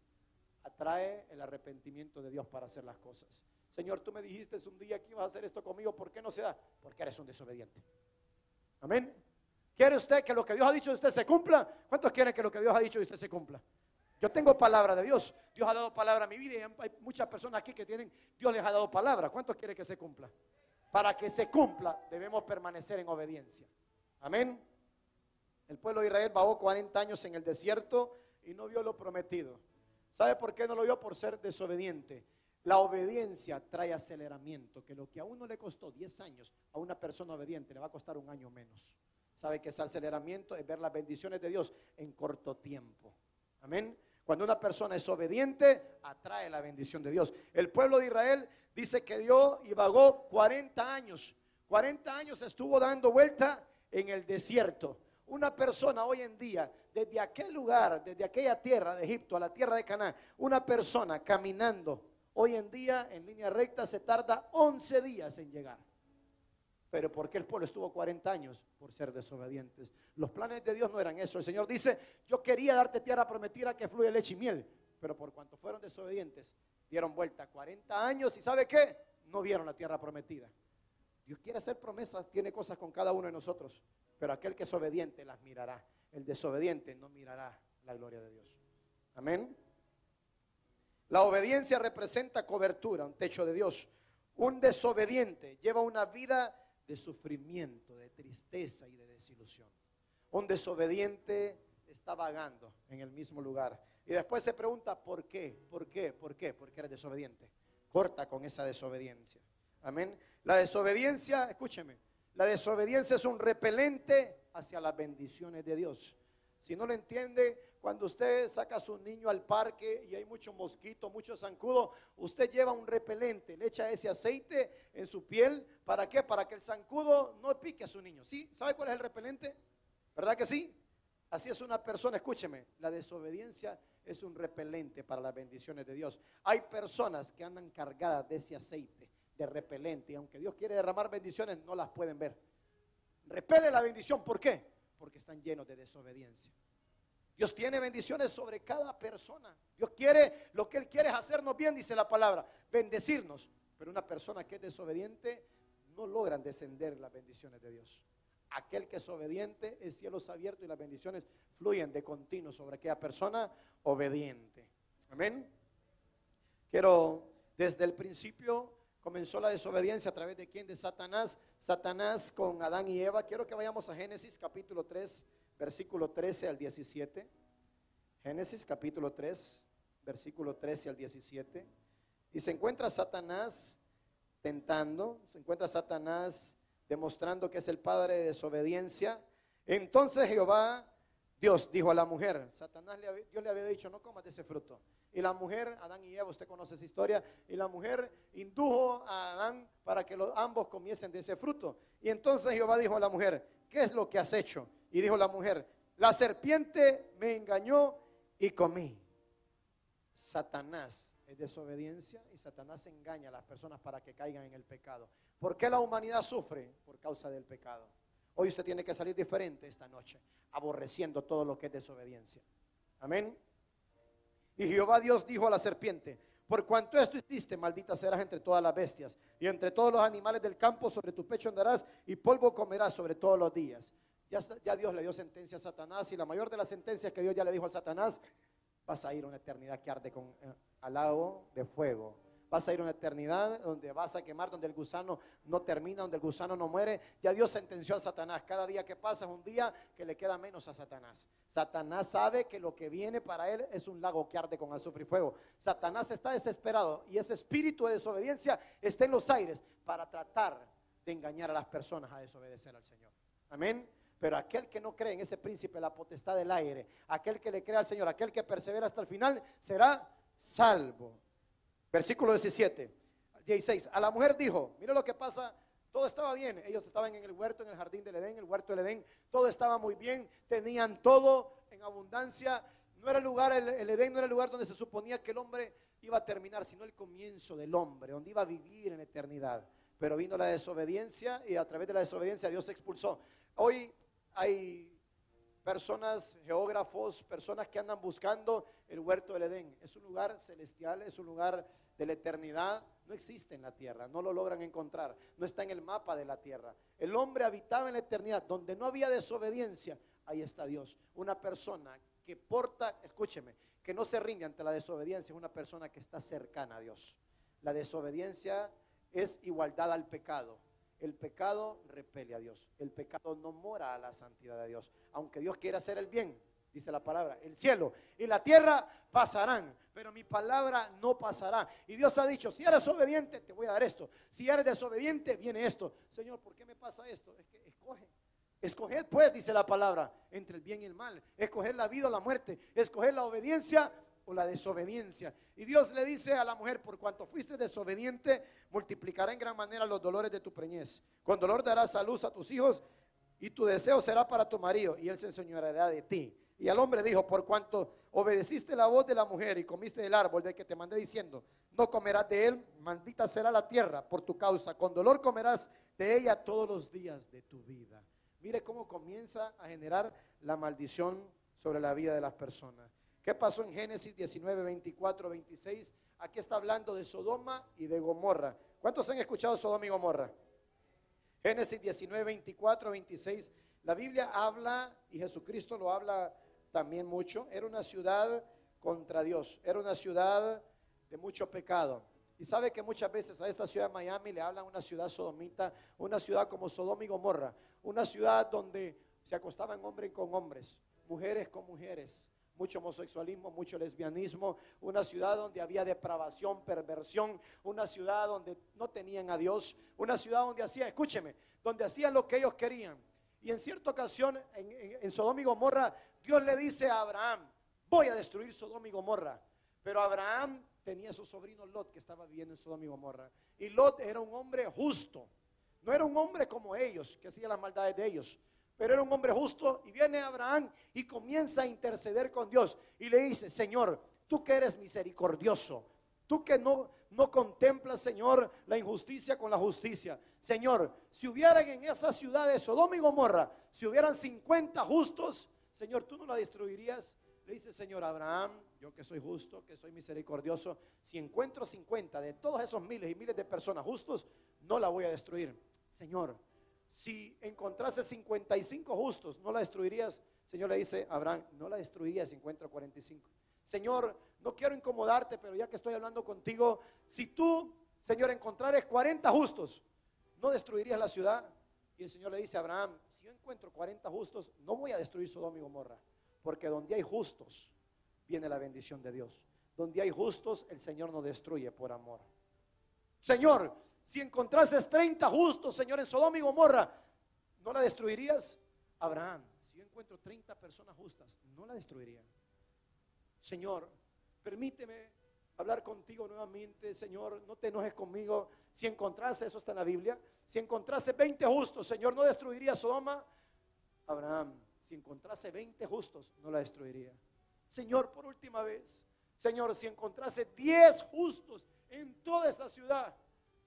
atrae el arrepentimiento de Dios para hacer las cosas. Señor, tú me dijiste un día que ibas a hacer esto conmigo, ¿por qué no se da? Porque eres un desobediente. Amén. ¿Quiere usted que lo que Dios ha dicho de usted se cumpla? ¿Cuántos quieren que lo que Dios ha dicho de usted se cumpla? Yo tengo palabra de Dios. Dios ha dado palabra a mi vida y hay muchas personas aquí que tienen, Dios les ha dado palabra. ¿Cuántos quieren que se cumpla? Para que se cumpla, debemos permanecer en obediencia. Amén. El pueblo de Israel vagó 40 años en el desierto y no vio lo prometido. ¿Sabe por qué no lo vio? Por ser desobediente. La obediencia trae aceleramiento, que lo que a uno le costó 10 años, a una persona obediente le va a costar un año menos. ¿Sabe qué es aceleramiento? Es ver las bendiciones de Dios en corto tiempo. Amén. Cuando una persona es obediente, atrae la bendición de Dios. El pueblo de Israel dice que dio y vagó 40 años. 40 años estuvo dando vuelta en el desierto. Una persona hoy en día, desde aquel lugar, desde aquella tierra de Egipto a la tierra de Canaán, una persona caminando, hoy en día en línea recta se tarda 11 días en llegar. Pero ¿por qué el pueblo estuvo 40 años? Por ser desobedientes. Los planes de Dios no eran eso. El Señor dice, yo quería darte tierra prometida que fluye leche y miel, pero por cuanto fueron desobedientes, dieron vuelta 40 años y ¿sabe qué? No vieron la tierra prometida. Dios quiere hacer promesas, tiene cosas con cada uno de nosotros, pero aquel que es obediente las mirará. El desobediente no mirará la gloria de Dios. Amén. La obediencia representa cobertura, un techo de Dios. Un desobediente lleva una vida de sufrimiento, de tristeza y de desilusión. Un desobediente está vagando en el mismo lugar y después se pregunta ¿por qué? ¿Por qué? ¿Por qué? Porque eres desobediente. Corta con esa desobediencia. Amén. La desobediencia, escúcheme, la desobediencia es un repelente hacia las bendiciones de Dios. Si no lo entiende, cuando usted saca a su niño al parque y hay mucho mosquito, mucho zancudo, usted lleva un repelente, le echa ese aceite en su piel. ¿Para qué? Para que el zancudo no pique a su niño. ¿Sí? ¿Sabe cuál es el repelente? ¿Verdad que sí? Así es una persona, escúcheme, la desobediencia es un repelente para las bendiciones de Dios. Hay personas que andan cargadas de ese aceite, de repelente, y aunque Dios quiere derramar bendiciones, no las pueden ver. Repele la bendición, ¿por qué? Porque están llenos de desobediencia. Dios tiene bendiciones sobre cada persona. Dios quiere, lo que Él quiere es hacernos bien, dice la palabra, bendecirnos. Pero una persona que es desobediente no logran descender las bendiciones de Dios. Aquel que es obediente, el cielo es abierto y las bendiciones fluyen de continuo sobre aquella persona obediente. Amén. Desde el principio comenzó la desobediencia a través de quién, de Satanás. Satanás con Adán y Eva. Quiero que vayamos a Génesis capítulo 3, versículo 13 al 17. Génesis capítulo 3, versículo 13 al 17. Y se encuentra Satanás tentando, se encuentra Satanás demostrando que es el padre de desobediencia. Entonces Dios dijo a la mujer, Dios le había dicho, no comas de ese fruto. Y la mujer, Adán y Eva, usted conoce esa historia, y la mujer indujo a Adán para que ambos comiesen de ese fruto. Y entonces Jehová dijo a la mujer, ¿qué es lo que has hecho? Y dijo la mujer, la serpiente me engañó y comí. Satanás es desobediencia y Satanás engaña a las personas para que caigan en el pecado. ¿Por qué la humanidad sufre? Por causa del pecado. Hoy usted tiene que salir diferente esta noche, aborreciendo todo lo que es desobediencia. Amén. Y Jehová Dios dijo a la serpiente, por cuanto esto hiciste, maldita serás entre todas las bestias y entre todos los animales del campo, sobre tu pecho andarás y polvo comerás sobre todos los días. Ya Dios le dio sentencia a Satanás, y la mayor de las sentencias que Dios ya le dijo a Satanás: vas a ir a una eternidad que arde al lago de fuego. Vas a ir a una eternidad donde vas a quemar, donde el gusano no termina, donde el gusano no muere. Ya Dios sentenció a Satanás. Cada día que pasa es un día que le queda menos a Satanás. Satanás sabe que lo que viene para él es un lago que arde con azufre y fuego. Satanás está desesperado y ese espíritu de desobediencia está en los aires para tratar de engañar a las personas a desobedecer al Señor. Amén. Pero aquel que no cree en ese príncipe, la potestad del aire, aquel que le cree al Señor, aquel que persevera hasta el final, será salvo. Versículo 16. A la mujer dijo, mira lo que pasa, todo estaba bien. Ellos estaban en el huerto, en el jardín del Edén, el huerto del Edén, todo estaba muy bien, tenían todo en abundancia, No era el lugar, el Edén no era el lugar donde se suponía que el hombre iba a terminar, sino el comienzo del hombre, donde iba a vivir en eternidad. Pero vino la desobediencia y a través de la desobediencia Dios expulsó. Hoy hay personas, geógrafos, personas que andan buscando el huerto del Edén. Es un lugar celestial, es un lugar de la eternidad. No existe en la tierra, no lo logran encontrar, no está en el mapa de la tierra. El hombre habitaba en la eternidad, donde no había desobediencia. Ahí está Dios. Una persona que porta, escúcheme, que no se rinde ante la desobediencia, es una persona que está cercana a Dios. La desobediencia es igualdad al pecado. El pecado repele a Dios. El pecado no mora a la santidad de Dios. Aunque Dios quiera hacer el bien, dice la palabra, el cielo y la tierra pasarán, pero mi palabra no pasará. Y Dios ha dicho, si eres obediente, te voy a dar esto. Si eres desobediente, viene esto. Señor, ¿por qué me pasa esto? Es que escoge. Escoged pues, dice la palabra, entre el bien y el mal. Escoger la vida o la muerte. Escoger la obediencia o la desobediencia. Y Dios le dice a la mujer, por cuanto fuiste desobediente, multiplicará en gran manera los dolores de tu preñez. Con dolor darás a luz a tus hijos y tu deseo será para tu marido y él se enseñoreará de ti. Y al hombre dijo, por cuanto obedeciste la voz de la mujer y comiste del árbol del que te mandé diciendo, no comerás de él, maldita será la tierra por tu causa. Con dolor comerás de ella todos los días de tu vida. Mire cómo comienza a generar la maldición sobre la vida de las personas. ¿Qué pasó en Génesis 19, 24, 26? Aquí está hablando de Sodoma y de Gomorra. ¿Cuántos han escuchado Sodoma y Gomorra? Génesis 19, 24, 26. La Biblia habla, y Jesucristo lo habla también mucho. Era una ciudad contra Dios. Era una ciudad de mucho pecado. Y sabe que muchas veces a esta ciudad de Miami le hablan una ciudad sodomita, una ciudad como Sodoma y Gomorra. Una ciudad donde se acostaban hombres con hombres, mujeres con mujeres. Mucho homosexualismo, mucho lesbianismo, una ciudad donde había depravación, perversión, una ciudad donde no tenían a Dios, una ciudad donde hacían, escúcheme, donde hacían lo que ellos querían. Y en cierta ocasión, en Sodoma y Gomorra, Dios le dice a Abraham, voy a destruir Sodoma y Gomorra. Pero Abraham tenía a su sobrino Lot que estaba viviendo en Sodoma y Gomorra. Y Lot era un hombre justo, no era un hombre como ellos, que hacía las maldades de ellos. Pero era un hombre justo y viene Abraham y comienza a interceder con Dios y le dice, Señor, tú que eres misericordioso, tú que no contemplas, Señor, la injusticia con la justicia. Señor, si hubieran en esa ciudad de Sodoma y Gomorra, si hubieran 50 justos, Señor, ¿tú no la destruirías? Le dice, Señor Abraham, yo que soy justo, que soy misericordioso, si encuentro 50 de todos esos miles y miles de personas justos, no la voy a destruir. Señor, si encontrase 55 justos, ¿no la destruirías? Señor le dice a Abraham, no la destruirías si encuentro 45. Señor, no quiero incomodarte, pero ya que estoy hablando contigo, si tú, Señor, encontrares 40 justos, ¿no destruirías la ciudad? Y el Señor le dice a Abraham, si yo encuentro 40 justos, no voy a destruir Sodoma y Gomorra, porque donde hay justos, viene la bendición de Dios. Donde hay justos, el Señor no destruye por amor. Señor, si encontrases 30 justos, Señor, en Sodoma y Gomorra, ¿no la destruirías? Abraham, si yo encuentro 30 personas justas, ¿no la destruiría? Señor, permíteme hablar contigo nuevamente, Señor, no te enojes conmigo. Si encontrase, eso está en la Biblia, si encontrase 20 justos, Señor, ¿no destruiría Sodoma? Abraham, si encontrase 20 justos, no la destruiría. Señor, por última vez, Señor, si encontrase 10 justos en toda esa ciudad,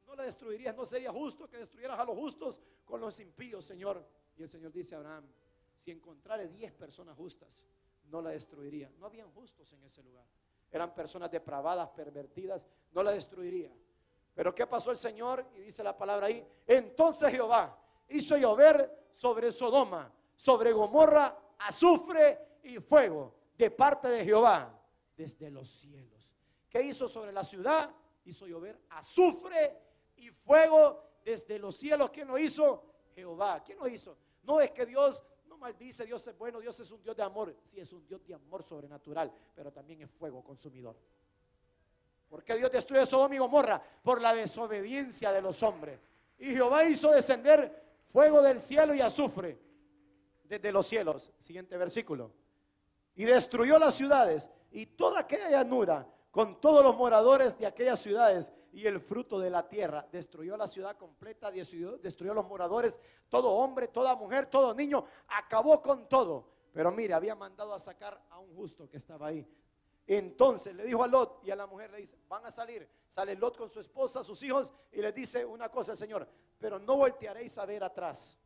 no la destruirías. No sería justo que destruyeras a los justos con los impíos, Señor. Y el Señor dice a Abraham, si encontrare 10 personas justas, no la destruiría. No habían justos en ese lugar, eran personas depravadas, pervertidas, no la destruiría. Pero ¿qué pasó el Señor? Y dice la palabra ahí, entonces Jehová hizo llover sobre Sodoma, sobre Gomorra, azufre y fuego de parte de Jehová desde los cielos. ¿Qué hizo sobre la ciudad? Hizo llover azufre y fuego desde los cielos. ¿Quién lo hizo? Jehová. ¿Quién lo hizo? No es que Dios no maldice, Dios es bueno, Dios es un Dios de amor. Sí, es un Dios de amor sobrenatural, pero también es fuego consumidor. ¿Por qué Dios destruye Sodoma y Gomorra? Por la desobediencia de los hombres. Y Jehová hizo descender fuego del cielo y azufre desde los cielos. Siguiente versículo. Y destruyó las ciudades y toda aquella llanura con todos los moradores de aquellas ciudades y el fruto de la tierra. Destruyó la ciudad completa, destruyó los moradores, todo hombre, toda mujer, todo niño, acabó con todo. Pero mire, había mandado a sacar a un justo que estaba ahí. Entonces le dijo a Lot y a la mujer, le dice, van a salir. Sale Lot con su esposa, sus hijos, y les dice una cosa al Señor: pero no voltearéis a ver atrás.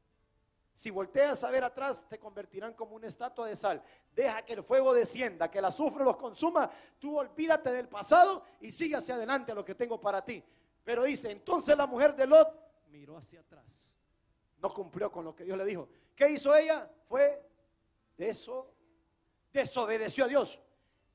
Si volteas a ver atrás, te convertirán como una estatua de sal. Deja que el fuego descienda, que el azufre los consuma. Tú olvídate del pasado y sigue hacia adelante a lo que tengo para ti. Pero dice, entonces la mujer de Lot miró hacia atrás. No cumplió con lo que Dios le dijo. ¿Qué hizo ella? Desobedeció a Dios.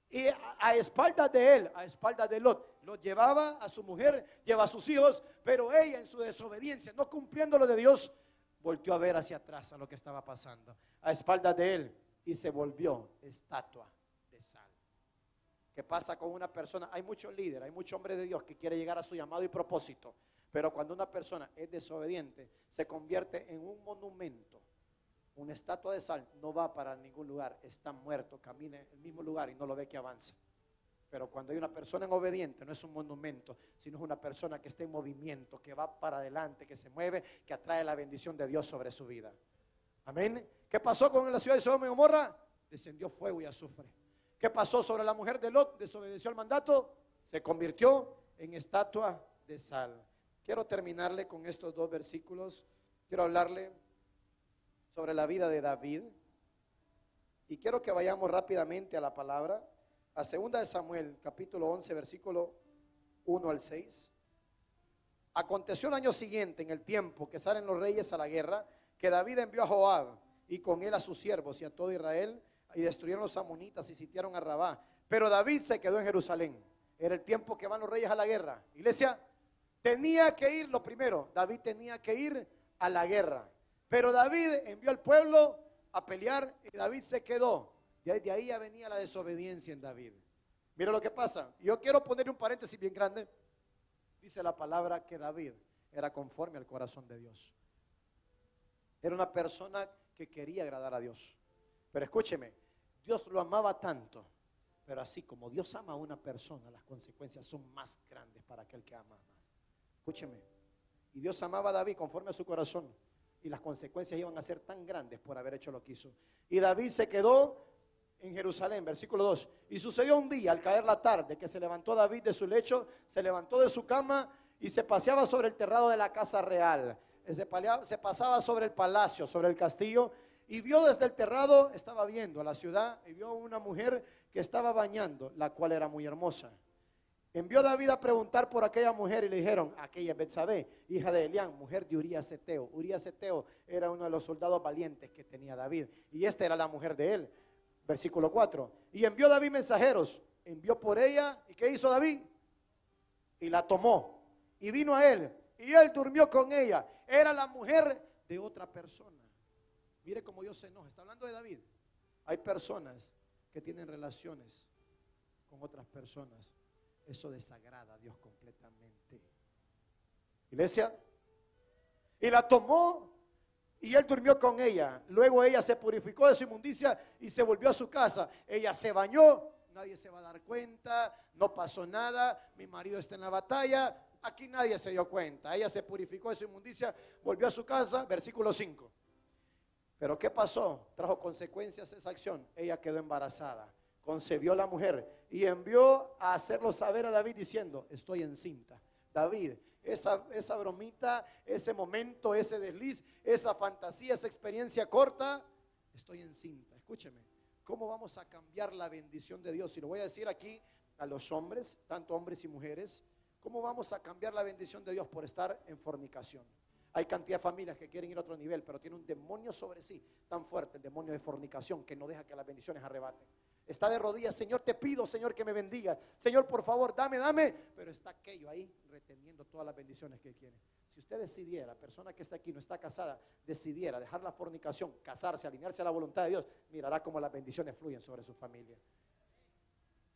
Y a espaldas de él, a espaldas de Lot, Lot llevaba a su mujer, lleva a sus hijos, pero ella en su desobediencia, no cumpliendo lo de Dios, volteó a ver hacia atrás a lo que estaba pasando, a espaldas de él, y se volvió estatua de sal. ¿Qué pasa con una persona? Hay muchos líderes, hay muchos hombres de Dios que quieren llegar a su llamado y propósito, pero cuando una persona es desobediente, se convierte en un monumento. Una estatua de sal no va para ningún lugar, está muerto, camina en el mismo lugar y no lo ve que avanza. Pero cuando hay una persona en obediente, no es un monumento, sino es una persona que está en movimiento, que va para adelante, que se mueve, que atrae la bendición de Dios sobre su vida. Amén. ¿Qué pasó con la ciudad de Sodoma y Gomorra? Descendió fuego y azufre. ¿Qué pasó sobre la mujer de Lot? Desobedeció al mandato, se convirtió en estatua de sal. Quiero terminarle con estos dos versículos. Quiero hablarle sobre la vida de David, y quiero que vayamos rápidamente a la palabra, a 2 de Samuel, capítulo 11, versículo 1 al 6. Aconteció el año siguiente, en el tiempo que salen los reyes a la guerra, que David envió a Joab y con él a sus siervos y a todo Israel, y destruyeron los amonitas y sitiaron a Rabá. Pero David se quedó en Jerusalén. Era el tiempo que van los reyes a la guerra. Iglesia, tenía que ir, lo primero, David tenía que ir a la guerra. Pero David envió al pueblo a pelear y David se quedó. Y de ahí ya venía la desobediencia en David. Mira lo que pasa. Yo quiero poner un paréntesis bien grande. Dice la palabra que David era conforme al corazón de Dios. Era una persona que quería agradar a Dios. Pero escúcheme, Dios lo amaba tanto. Pero así como Dios ama a una persona, las consecuencias son más grandes para aquel que ama más. Escúcheme. Y Dios amaba a David conforme a su corazón. Y las consecuencias iban a ser tan grandes por haber hecho lo que hizo. Y David se quedó en Jerusalén, versículo 2. Y sucedió un día, al caer la tarde, que se levantó David de su lecho, se levantó de su cama y se paseaba sobre el terrado de la casa real. Se pasaba sobre el palacio, sobre el castillo, y vio desde el terrado, estaba viendo a la ciudad, y vio una mujer que estaba bañando, la cual era muy hermosa. Envió David a preguntar por aquella mujer y le dijeron, aquella es Betsabé, hija de Elián, mujer de Urías Eteo. Urías Eteo era uno de los soldados valientes que tenía David, y esta era la mujer de él. Versículo 4. Y envió David mensajeros, envió por ella, ¿y qué hizo David? Y la tomó, y vino a él, y él durmió con ella. Era la mujer de otra persona. Mire cómo Dios se enoja. Está hablando de David. Hay personas que tienen relaciones con otras personas. Eso desagrada a Dios completamente. Iglesia. Y la tomó y él durmió con ella. Luego ella se purificó de su inmundicia y se volvió a su casa. Ella se bañó. Nadie se va a dar cuenta. No pasó nada. Mi marido está en la batalla. Aquí nadie se dio cuenta. Ella se purificó de su inmundicia, volvió a su casa. Versículo 5. Pero ¿qué pasó? Trajo consecuencias esa acción. Ella quedó embarazada. Concebió la mujer y envió a hacerlo saber a David diciendo, estoy encinta. David, esa bromita, ese momento, ese desliz, esa fantasía, esa experiencia corta, estoy encinta. Escúcheme, ¿cómo vamos a cambiar la bendición de Dios? Y lo voy a decir aquí a los hombres, tanto hombres y mujeres, ¿cómo vamos a cambiar la bendición de Dios por estar en fornicación? Hay cantidad de familias que quieren ir a otro nivel, pero tiene un demonio sobre sí tan fuerte, el demonio de fornicación, que no deja que las bendiciones arrebaten. Está de rodillas, Señor, te pido, Señor, que me bendiga. Señor, por favor, dame. Pero está aquello ahí reteniendo todas las bendiciones que Él quiere. Si usted decidiera, persona que está aquí, no está casada, decidiera dejar la fornicación, casarse, alinearse a la voluntad de Dios, mirará cómo las bendiciones fluyen sobre su familia.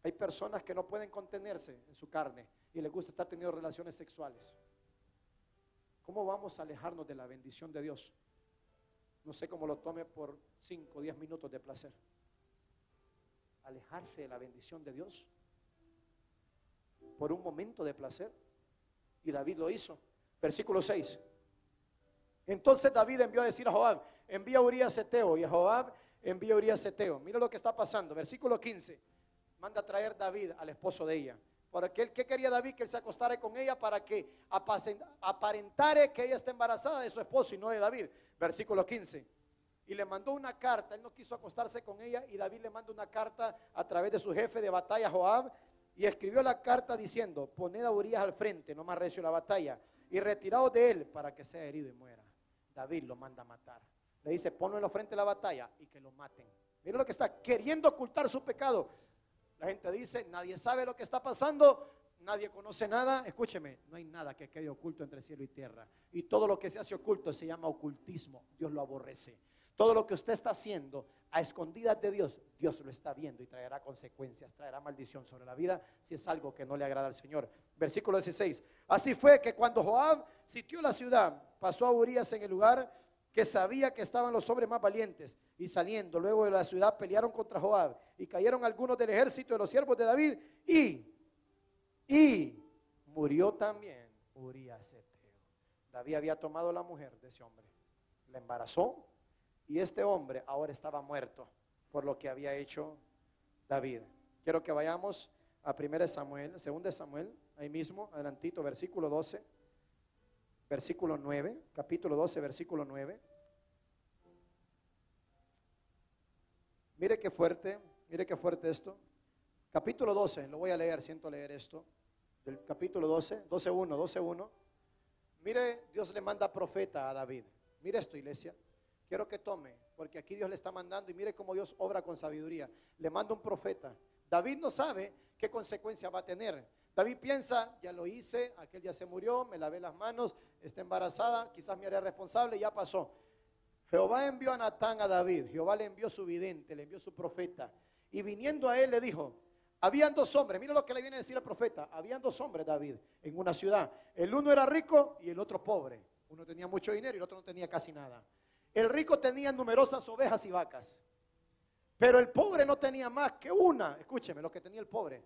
Hay personas que no pueden contenerse en su carne y les gusta estar teniendo relaciones sexuales. ¿Cómo vamos a alejarnos de la bendición de Dios? No sé cómo lo tome por 5 o 10 minutos de placer. Alejarse de la bendición de Dios por un momento de placer. Y David lo hizo. Versículo 6. Entonces David envió a decir a Joab, envía a Urías Eteo. Y Joab envía a Urías Eteo. Mira lo que está pasando. Versículo 15. Manda a traer David al esposo de ella. Porque ¿qué quería David? Que él se acostara con ella para que aparentare que ella está embarazada de su esposo y no de David. Versículo 15. Y le mandó una carta. Él no quiso acostarse con ella y David le manda una carta a través de su jefe de batalla, Joab. Y escribió la carta diciendo: poned a Urías al frente, no más recio la batalla, y retiraos de él para que sea herido y muera. David lo manda a matar. Le dice: ponlo en la frente de la batalla y que lo maten. Mira lo que está queriendo ocultar su pecado. La gente dice: nadie sabe lo que está pasando, nadie conoce nada. Escúcheme, no hay nada que quede oculto entre cielo y tierra. Y todo lo que se hace oculto se llama ocultismo. Dios lo aborrece. Todo lo que usted está haciendo a escondidas de Dios, Dios lo está viendo y traerá consecuencias, traerá maldición sobre la vida si es algo que no le agrada al Señor. Versículo 16. Así fue que cuando Joab sitió la ciudad, pasó a Urías en el lugar que sabía que estaban los hombres más valientes, y saliendo luego de la ciudad pelearon contra Joab, y cayeron algunos del ejército de los siervos de David, y murió también Urías Eteo. David había tomado la mujer de ese hombre, la embarazó, y este hombre ahora estaba muerto por lo que había hecho David. Quiero que vayamos a 1 Samuel, 2 Samuel, ahí mismo, adelantito, versículo 12, versículo 9, capítulo 12, versículo 9. Mire qué fuerte esto. Capítulo 12, lo voy a leer, siento leer esto. Del capítulo 12, 12:1. Mire, Dios le manda profeta a David. Mire esto, iglesia. Quiero que tome, porque aquí Dios le está mandando, y mire cómo Dios obra con sabiduría. Le manda un profeta. David no sabe qué consecuencia va a tener. David piensa: ya lo hice, aquel ya se murió, me lavé las manos, está embarazada, quizás me haré responsable, ya pasó. Jehová envió a Natán a David. Jehová le envió su vidente, le envió su profeta, y viniendo a él le dijo: habían dos hombres. Mira lo que le viene a decir al profeta. Habían dos hombres, David, en una ciudad. El uno era rico y el otro pobre. Uno tenía mucho dinero y el otro no tenía casi nada. El rico tenía numerosas ovejas y vacas, pero el pobre no tenía más que una. Escúcheme lo que tenía el pobre.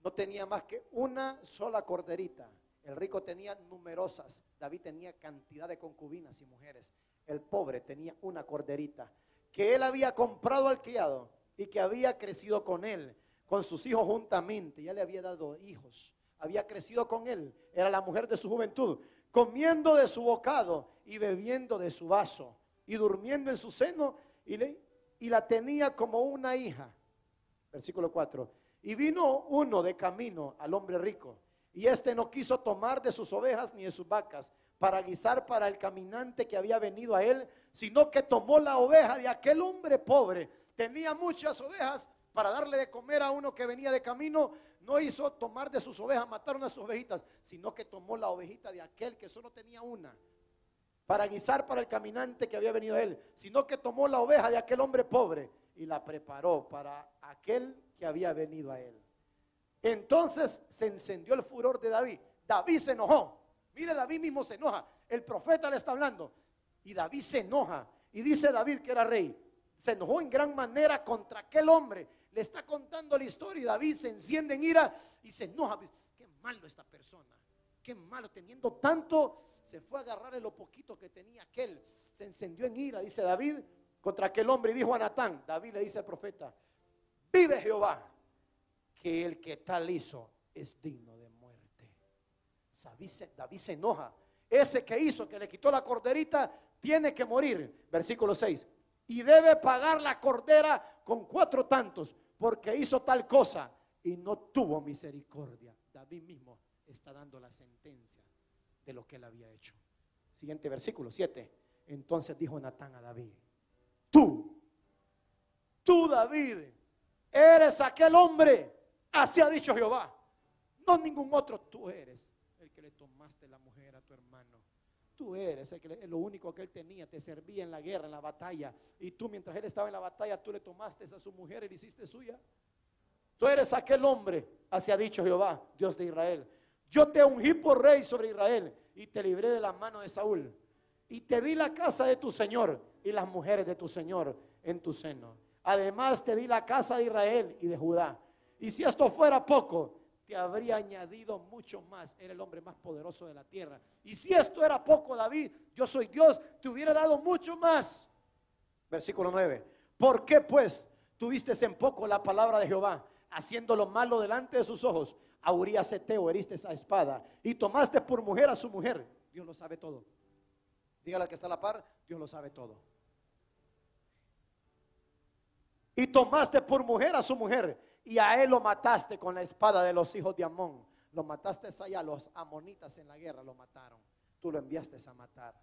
No tenía más que una sola corderita. El rico tenía numerosas. David tenía cantidad de concubinas y mujeres. El pobre tenía una corderita que él había comprado al criado y que había crecido con él, con sus hijos juntamente. Ya le había dado hijos, había crecido con él. Era la mujer de su juventud, comiendo de su bocado y bebiendo de su vaso, y durmiendo en su seno, y la tenía como una hija. Versículo 4. Y vino uno de camino al hombre rico, y éste no quiso tomar de sus ovejas ni de sus vacas para guisar para el caminante que había venido a él, sino que tomó la oveja de aquel hombre pobre. Tenía muchas ovejas para darle de comer a uno que venía de camino. No hizo tomar de sus ovejas, matar unas ovejitas, sino que tomó la ovejita de aquel que solo tenía una, para guisar para el caminante que había venido a él, sino que tomó la oveja de aquel hombre pobre y la preparó para aquel que había venido a él. Entonces se encendió el furor de David. David se enojó. Mire, David mismo se enoja. El profeta le está hablando y David se enoja. Y dice David, que era rey, se enojó en gran manera contra aquel hombre. Le está contando la historia y David se enciende en ira y se enoja. Qué malo esta persona, qué malo, teniendo tanto, se fue a agarrar en lo poquito que tenía aquel. Se encendió en ira, dice David, contra aquel hombre, y dijo a Natán. David le dice al profeta: vive Jehová, que el que tal hizo es digno de muerte. David se enoja. Ese que hizo, que le quitó la corderita, tiene que morir. Versículo 6. Y debe pagar la cordera con 4 tantos, porque hizo tal cosa y no tuvo misericordia. David mismo está dando la sentencia de lo que él había hecho. Siguiente versículo 7. Entonces dijo Natán a David: tú David, eres aquel hombre, así ha dicho Jehová, no ningún otro. Tú eres el que le tomaste la mujer a tu hermano. Tú eres el que lo único que él tenía, te servía en la guerra, en la batalla, y tú, mientras él estaba en la batalla, tú le tomaste a su mujer y le hiciste suya. Tú eres aquel hombre, así ha dicho Jehová, Dios de Israel. Yo te ungí por rey sobre Israel y te libré de la mano de Saúl, y te di la casa de tu señor y las mujeres de tu señor en tu seno. Además te di la casa de Israel y de Judá. Y si esto fuera poco, te habría añadido mucho más. Era el hombre más poderoso de la tierra. Y si esto era poco, David, yo soy Dios, te hubiera dado mucho más. Versículo 9. ¿Por qué pues tuviste en poco la palabra de Jehová, haciendo lo malo delante de sus ojos? A Urías Eteo heriste a espada y tomaste por mujer a su mujer. Dios lo sabe todo. Dígale al que está a la par, Dios lo sabe todo. Y tomaste por mujer a su mujer, y a él lo mataste con la espada de los hijos de Amón. Lo mataste allá, los amonitas en la guerra lo mataron. Tú lo enviaste a matar.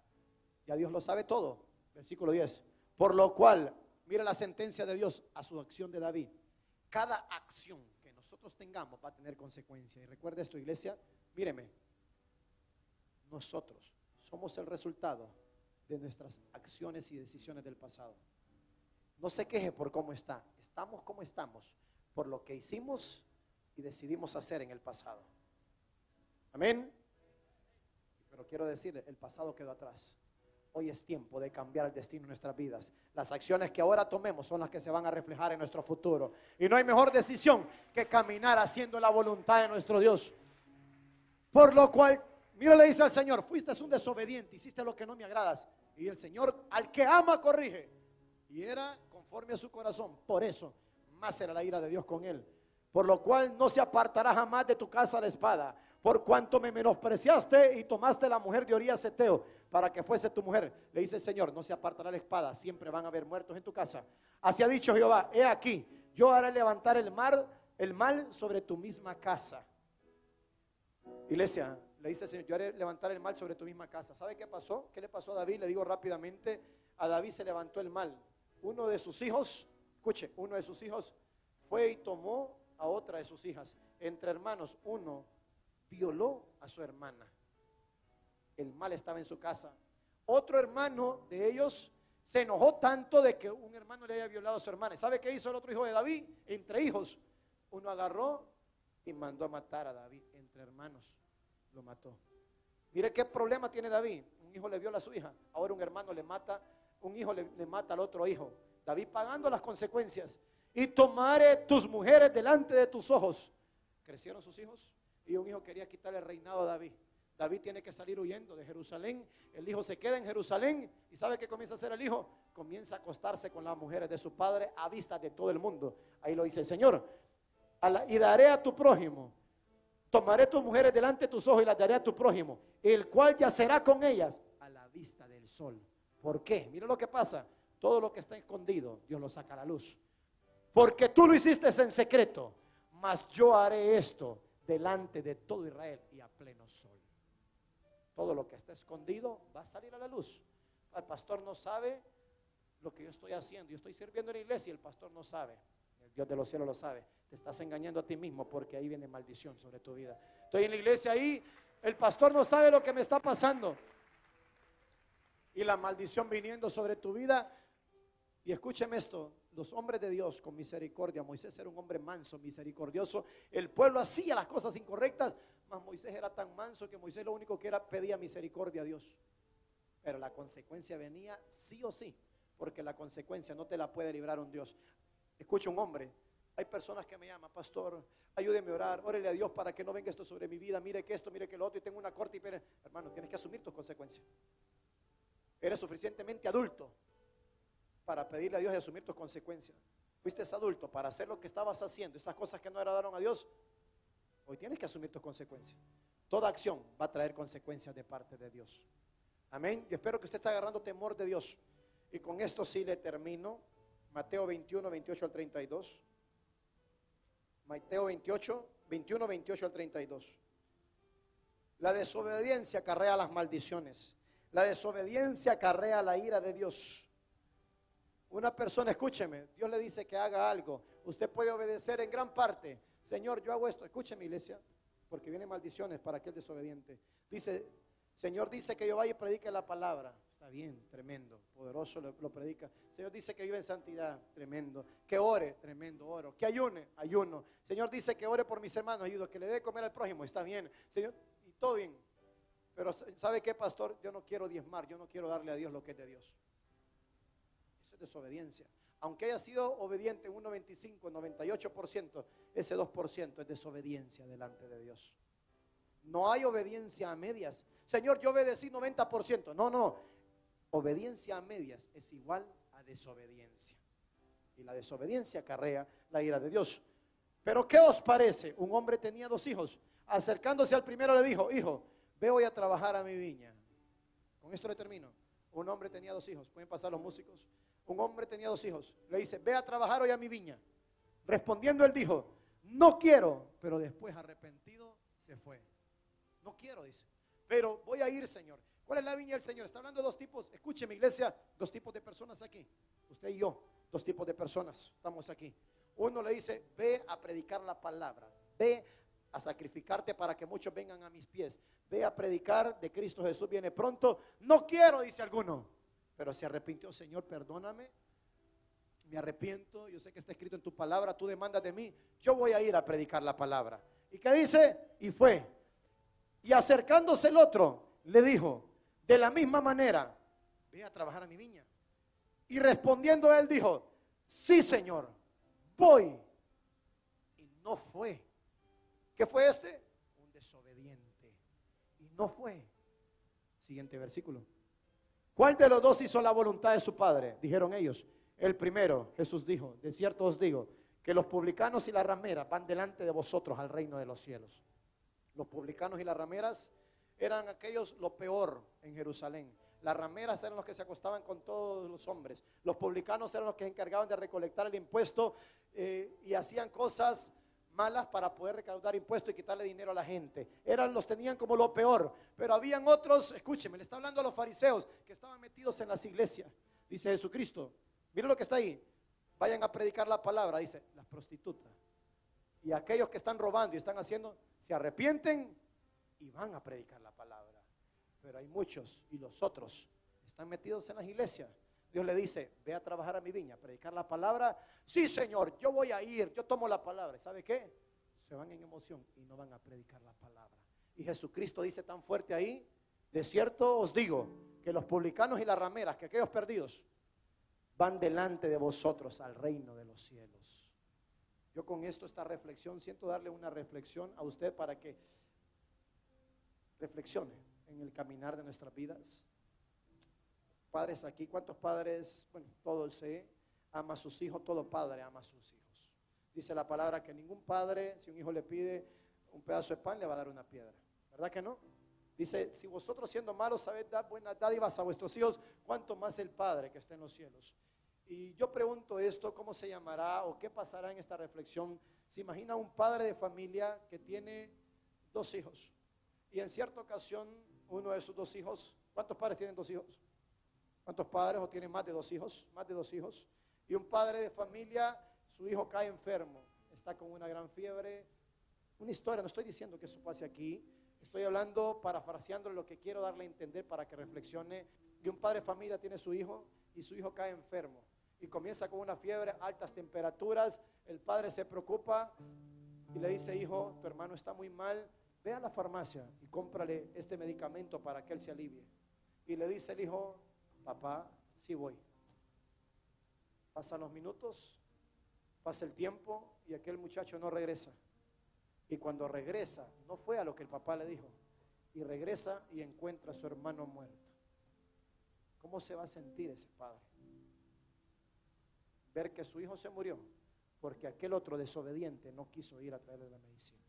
Ya Dios lo sabe todo. Versículo 10. Por lo cual, mira la sentencia de Dios a su acción de David. Cada acción que nosotros tengamos va a tener consecuencia. Y recuerda esto, iglesia, míreme. Nosotros somos el resultado de nuestras acciones y decisiones del pasado. No se queje por cómo está. Estamos como estamos por lo que hicimos y decidimos hacer en el pasado. Amén. Pero quiero decir, el pasado quedó atrás. Hoy es tiempo de cambiar el destino de nuestras vidas. Las acciones que ahora tomemos son las que se van a reflejar en nuestro futuro. Y no hay mejor decisión que caminar haciendo la voluntad de nuestro Dios. Por lo cual, mira, le dice al Señor, fuiste un desobediente, hiciste lo que no me agradas. Y el Señor, al que ama, corrige. Y era conforme a su corazón. Por eso, más será la ira de Dios con él. Por lo cual no se apartará jamás de tu casa la espada. Por cuanto me menospreciaste y tomaste la mujer de Urías Eteo para que fuese tu mujer. Le dice el Señor, no se apartará la espada, siempre van a haber muertos en tu casa. Así ha dicho Jehová, he aquí, yo haré levantar el mal sobre tu misma casa. Iglesia, le dice el Señor, yo haré levantar el mal sobre tu misma casa. ¿Sabe qué pasó? ¿Qué le pasó a David? Le digo rápidamente, a David se levantó el mal. Uno de sus hijos, escuche, uno de sus hijos fue y tomó a otra de sus hijas. Entre hermanos, uno violó a su hermana. El mal estaba en su casa. Otro hermano de ellos se enojó tanto de que un hermano le haya violado a su hermana. ¿Sabe qué hizo el otro hijo de David? Entre hijos, uno agarró y mandó a matar a David. Entre hermanos lo mató. Mire qué problema tiene David. Un hijo le viola a su hija, ahora un hermano le mata, un hijo le mata al otro hijo. David pagando las consecuencias. Y tomaré tus mujeres delante de tus ojos. Crecieron sus hijos y un hijo quería quitarle el reinado a David. David tiene que salir huyendo de Jerusalén. El hijo se queda en Jerusalén. ¿Y sabe qué comienza a hacer el hijo? Comienza a acostarse con las mujeres de su padre a vista de todo el mundo. Ahí lo dice el Señor. Y daré a tu prójimo. Tomaré tus mujeres delante de tus ojos y las daré a tu prójimo, el cual yacerá con ellas a la vista del sol. ¿Por qué? Mira lo que pasa. Todo lo que está escondido, Dios lo saca a la luz. Porque tú lo hiciste en secreto, mas yo haré esto delante de todo Israel y a pleno sol. Todo lo que está escondido va a salir a la luz. El pastor no sabe lo que yo estoy haciendo. Yo estoy sirviendo en la iglesia y el pastor no sabe. El Dios de los cielos lo sabe. Te estás engañando a ti mismo porque ahí viene maldición sobre tu vida. Estoy en la iglesia ahí, el pastor no sabe lo que me está pasando. Y la maldición viniendo sobre tu vida. Y escúcheme esto, los hombres de Dios con misericordia, Moisés era un hombre manso, misericordioso. El pueblo hacía las cosas incorrectas, mas Moisés era tan manso que Moisés lo único que era pedía misericordia a Dios. Pero la consecuencia venía sí o sí, porque la consecuencia no te la puede librar un Dios. Escucha, un hombre, hay personas que me llaman, pastor, ayúdeme a orar, órele a Dios para que no venga esto sobre mi vida, mire que esto, mire que lo otro, y tengo una corte y pero, hermano, tienes que asumir tus consecuencias. Eres suficientemente adulto para pedirle a Dios y asumir tus consecuencias. Fuiste adulto para hacer lo que estabas haciendo, esas cosas que no agradaron a Dios. Hoy tienes que asumir tus consecuencias. Toda acción va a traer consecuencias de parte de Dios. Amén. Yo espero que usted esté agarrando temor de Dios. Y con esto sí le termino. Mateo 21, 28 al 32. Mateo 21, 28 al 32. La desobediencia acarrea las maldiciones. La desobediencia acarrea la ira de Dios. Una persona, escúcheme, Dios le dice que haga algo. Usted puede obedecer en gran parte. Señor, yo hago esto. Escúcheme, iglesia, porque vienen maldiciones para aquel desobediente. Dice, Señor dice que yo vaya y predique la palabra. Está bien, tremendo, poderoso lo predica. Señor dice que vive en santidad, tremendo. Que ore, tremendo, oro. Que ayune, ayuno. Señor dice que ore por mis hermanos, ayudo. Que le dé de comer al prójimo, está bien. Señor, y todo bien. Pero ¿sabe qué, pastor? Yo no quiero diezmar, yo no quiero darle a Dios lo que es de Dios. Eso es desobediencia. Aunque haya sido obediente en un 95, 98%, ese 2% es desobediencia delante de Dios. No hay obediencia a medias. Señor, yo obedecí 90%. No. Obediencia a medias es igual a desobediencia. Y la desobediencia acarrea la ira de Dios. Pero ¿qué os parece? Un hombre tenía 2 hijos. Acercándose al primero le dijo: hijo, ve hoy a trabajar a mi viña. Con esto le termino. Un hombre tenía 2 hijos. Pueden pasar los músicos. Un hombre tenía 2 hijos. Le dice: ve a trabajar hoy a mi viña. Respondiendo él dijo: no quiero. Pero después, arrepentido, se fue. No quiero, dice, pero voy a ir, Señor. ¿Cuál es la viña del Señor? Está hablando de 2 tipos. Escúcheme, iglesia, 2 tipos de personas aquí. Usted y yo, 2 tipos de personas estamos aquí. Uno le dice: ve a predicar la palabra, ve a sacrificarte para que muchos vengan a mis pies, ve a predicar de Cristo Jesús viene pronto. No quiero, dice alguno, pero se arrepintió. Señor, perdóname, me arrepiento, yo sé que está escrito en tu palabra, tú demandas de mí, yo voy a ir a predicar la palabra. ¿Y qué dice? Y fue. Y acercándose el otro, le dijo: de la misma manera, ve a trabajar a mi viña. Y respondiendo él dijo: sí, Señor, voy. Y no fue. ¿Qué fue este? Un desobediente. Y no fue. Siguiente versículo. ¿Cuál de los 2 hizo la voluntad de su padre? Dijeron ellos: el primero. Jesús dijo: de cierto os digo, que los publicanos y las rameras van delante de vosotros al reino de los cielos. Los publicanos y las rameras eran aquellos, lo peor en Jerusalén. Las rameras eran los que se acostaban con todos los hombres. Los publicanos eran los que se encargaban de recolectar el impuesto y hacían cosas malas para poder recaudar impuestos y quitarle dinero a la gente. Los tenían como lo peor. Pero habían otros, escúcheme, le está hablando a los fariseos que estaban metidos en las iglesias. Dice Jesucristo, miren lo que está ahí: vayan a predicar la palabra. Dice, las prostitutas y aquellos que están robando y están haciendo, se arrepienten y van a predicar la palabra. Pero hay muchos, y los otros están metidos en las iglesias. Dios le dice: ve a trabajar a mi viña, a predicar la palabra. Sí, Señor, yo voy a ir, yo tomo la palabra. ¿Sabe qué? Se van en emoción y no van a predicar la palabra. Y Jesucristo dice tan fuerte ahí: de cierto os digo, que los publicanos y las rameras, que aquellos perdidos, van delante de vosotros al reino de los cielos. Yo con esto, esta reflexión, siento darle una reflexión a usted para que reflexione en el caminar de nuestras vidas. Padres aquí, ¿cuántos padres? Bueno, todos ama a sus hijos, todo padre ama a sus hijos. Dice la palabra que ningún padre, si un hijo le pide un pedazo de pan, le va a dar una piedra. ¿Verdad que no? Dice: si vosotros siendo malos sabéis dar buenas dádivas a vuestros hijos, cuánto más el Padre que está en los cielos. Y yo pregunto esto: ¿cómo se llamará o qué pasará en esta reflexión? Se imagina un padre de familia que tiene 2 hijos y en cierta ocasión uno de sus 2 hijos, ¿cuántos padres tienen 2 hijos? ¿Cuántos padres o tienen más de 2 hijos? Más de 2 hijos. Y un padre de familia, su hijo cae enfermo, está con una gran fiebre. Una historia, no estoy diciendo que eso pase aquí, estoy hablando, parafraseando lo que quiero darle a entender para que reflexione. Y un padre de familia tiene su hijo y su hijo cae enfermo y comienza con una fiebre, altas temperaturas. El padre se preocupa y le dice: hijo, tu hermano está muy mal, ve a la farmacia y cómprale este medicamento para que él se alivie. Y le dice el hijo: papá, sí voy. Pasan los minutos, pasa el tiempo y aquel muchacho no regresa. Y cuando regresa, no fue a lo que el papá le dijo, y regresa y encuentra a su hermano muerto. ¿Cómo se va a sentir ese padre? Ver que su hijo se murió porque aquel otro desobediente no quiso ir a traerle la medicina.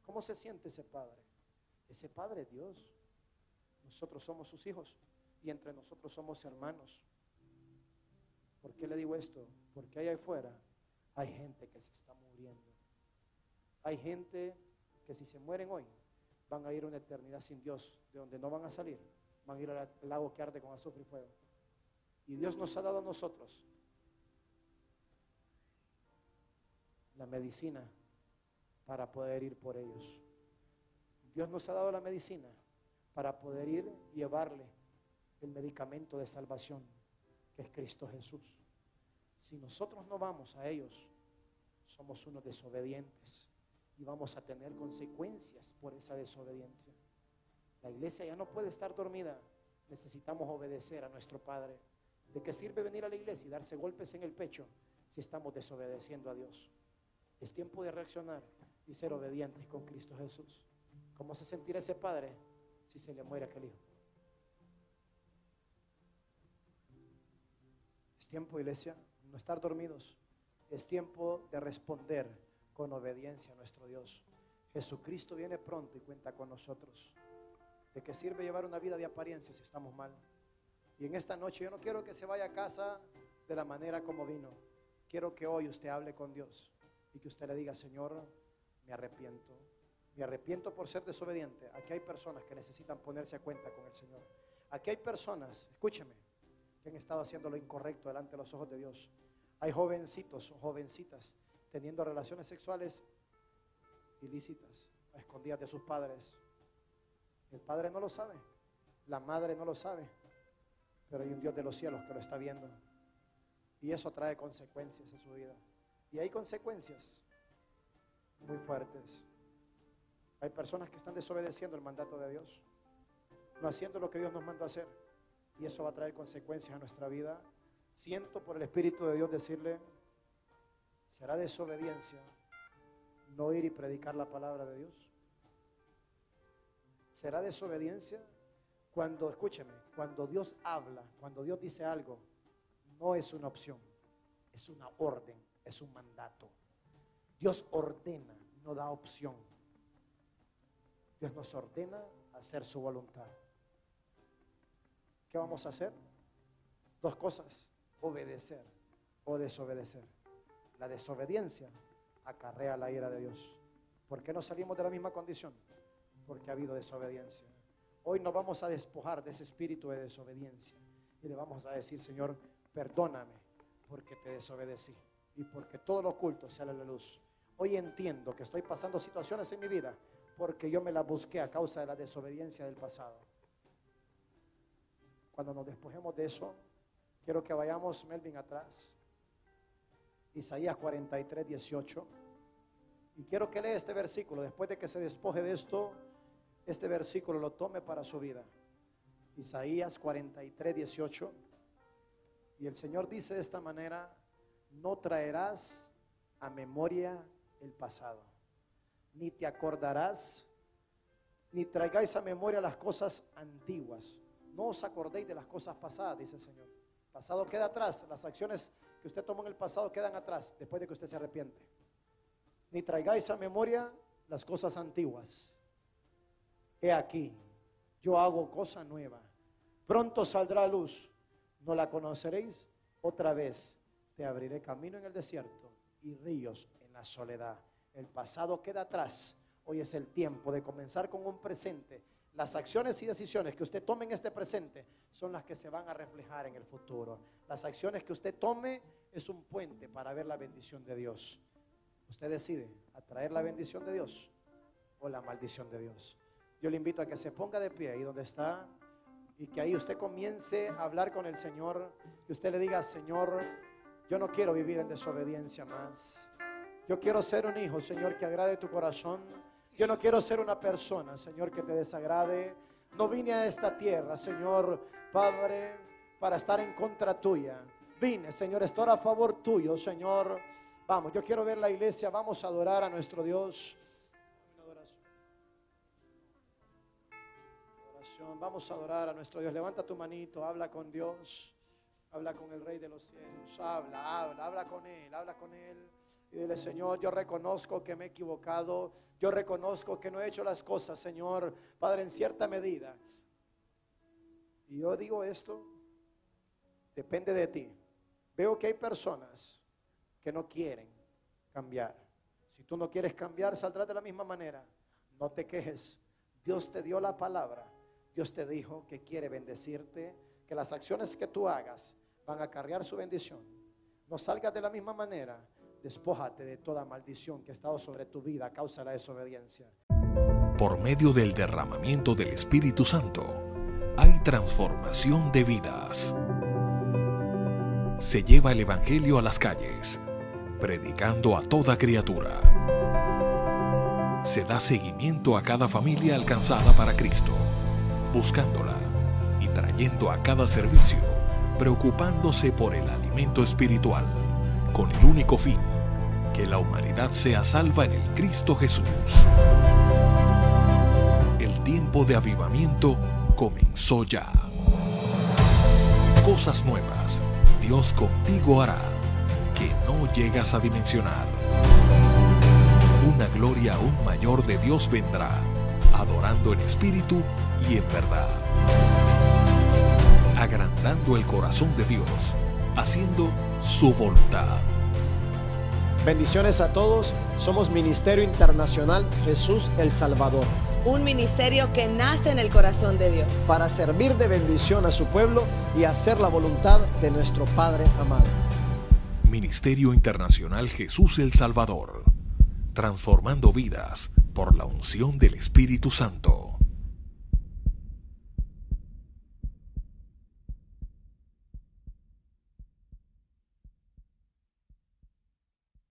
¿Cómo se siente ese padre? Ese padre es Dios. Nosotros somos sus hijos y entre nosotros somos hermanos. ¿Por qué le digo esto? Porque allá afuera hay gente que se está muriendo. Hay gente que si se mueren hoy van a ir a una eternidad sin Dios, de donde no van a salir, van a ir al lago que arde con azufre y fuego. Y Dios nos ha dado a nosotros la medicina para poder ir por ellos. Dios nos ha dado la medicina para poder ir y llevarle el medicamento de salvación, que es Cristo Jesús. Si nosotros no vamos a ellos, somos unos desobedientes y vamos a tener consecuencias por esa desobediencia. La iglesia ya no puede estar dormida. Necesitamos obedecer a nuestro Padre. ¿De qué sirve venir a la iglesia y darse golpes en el pecho si estamos desobedeciendo a Dios? Es tiempo de reaccionar y ser obedientes con Cristo Jesús. ¿Cómo se sentirá ese padre si se le muere aquel hijo? Es tiempo, iglesia, no estar dormidos. Es tiempo de responder con obediencia a nuestro Dios. Jesucristo viene pronto y cuenta con nosotros. ¿De qué sirve llevar una vida de apariencia si estamos mal? Y en esta noche yo no quiero que se vaya a casa de la manera como vino. Quiero que hoy usted hable con Dios y que usted le diga: Señor, me arrepiento por ser desobediente. Aquí hay personas que necesitan ponerse a cuenta con el Señor. Aquí hay personas, escúcheme, que han estado haciendo lo incorrecto delante de los ojos de Dios. Hay jovencitos o jovencitas teniendo relaciones sexuales ilícitas, a escondidas de sus padres. El padre no lo sabe, la madre no lo sabe, pero hay un Dios de los cielos que lo está viendo, y eso trae consecuencias en su vida. Y hay consecuencias muy fuertes. Hay personas que están desobedeciendo el mandato de Dios, no haciendo lo que Dios nos mandó a hacer, y eso va a traer consecuencias a nuestra vida. Siento por el Espíritu de Dios decirle: será desobediencia no ir y predicar la palabra de Dios. Será desobediencia cuando, escúcheme, cuando Dios habla, cuando Dios dice algo, no es una opción, es una orden, es un mandato. Dios ordena, no da opción. Dios nos ordena hacer su voluntad. ¿Qué vamos a hacer? Dos cosas: obedecer o desobedecer. La desobediencia acarrea la ira de Dios. ¿Por qué no salimos de la misma condición? Porque ha habido desobediencia. Hoy nos vamos a despojar de ese espíritu de desobediencia y le vamos a decir: Señor, perdóname porque te desobedecí y porque todo lo oculto sale a la luz. Hoy entiendo que estoy pasando situaciones en mi vida porque yo me las busqué a causa de la desobediencia del pasado. Cuando nos despojemos de eso, quiero que vayamos, Melvin, atrás. Isaías 43, 18. Y quiero que lea este versículo. Después de que se despoje de esto, este versículo lo tome para su vida. Isaías 43, 18. Y el Señor dice de esta manera: no traerás a memoria el pasado, ni te acordarás, ni traigáis a memoria las cosas antiguas. No os acordéis de las cosas pasadas, dice el Señor. El pasado queda atrás. Las acciones que usted tomó en el pasado quedan atrás después de que usted se arrepiente. Ni traigáis a memoria las cosas antiguas. He aquí, yo hago cosa nueva. Pronto saldrá a luz. No la conoceréis. Otra vez te abriré camino en el desierto y ríos en la soledad. El pasado queda atrás. Hoy es el tiempo de comenzar con un presente. Las acciones y decisiones que usted tome en este presente son las que se van a reflejar en el futuro. Las acciones que usted tome es un puente para ver la bendición de Dios. Usted decide atraer la bendición de Dios o la maldición de Dios. Yo le invito a que se ponga de pie ahí donde está y que ahí usted comience a hablar con el Señor. Que usted le diga: Señor, yo no quiero vivir en desobediencia más. Yo quiero ser un hijo, Señor, que agrade tu corazón. Yo no quiero ser una persona, Señor, que te desagrade. No vine a esta tierra, Señor, Padre, para estar en contra tuya. Vine, Señor, a estar a favor tuyo, Señor. Vamos, yo quiero ver la iglesia. Vamos a adorar a nuestro Dios. Adoración. Vamos a adorar a nuestro Dios. Levanta tu manito, habla con Dios. Habla con el Rey de los cielos. Habla con Él. Y dile: Señor, yo reconozco que me he equivocado. Yo reconozco que no he hecho las cosas, Señor, Padre, en cierta medida. Y yo digo esto, depende de ti. Veo que hay personas que no quieren cambiar. Si tú no quieres cambiar, saldrás de la misma manera. No te quejes. Dios te dio la palabra. Dios te dijo que quiere bendecirte, que las acciones que tú hagas van a acarrear su bendición. No salgas de la misma manera. Despójate de toda maldición que ha estado sobre tu vida a causa de la desobediencia. Por medio del derramamiento del Espíritu Santo, hay transformación de vidas. Se lleva el Evangelio a las calles, predicando a toda criatura. Se da seguimiento a cada familia alcanzada para Cristo, buscándola y trayendo a cada servicio, preocupándose por el alimento espiritual, con el único fin: que la humanidad sea salva en el Cristo Jesús. El tiempo de avivamiento comenzó ya. Cosas nuevas Dios contigo hará. que no llegas a dimensionar. Una gloria aún mayor de Dios vendrá, adorando en espíritu y en verdad. Agrandando el corazón de Dios, haciendo su voluntad. Bendiciones a todos. Somos Ministerio Internacional Jesús el Salvador. Un ministerio que nace en el corazón de Dios. Para servir de bendición a su pueblo y hacer la voluntad de nuestro Padre amado. Ministerio Internacional Jesús el Salvador. Transformando vidas por la unción del Espíritu Santo.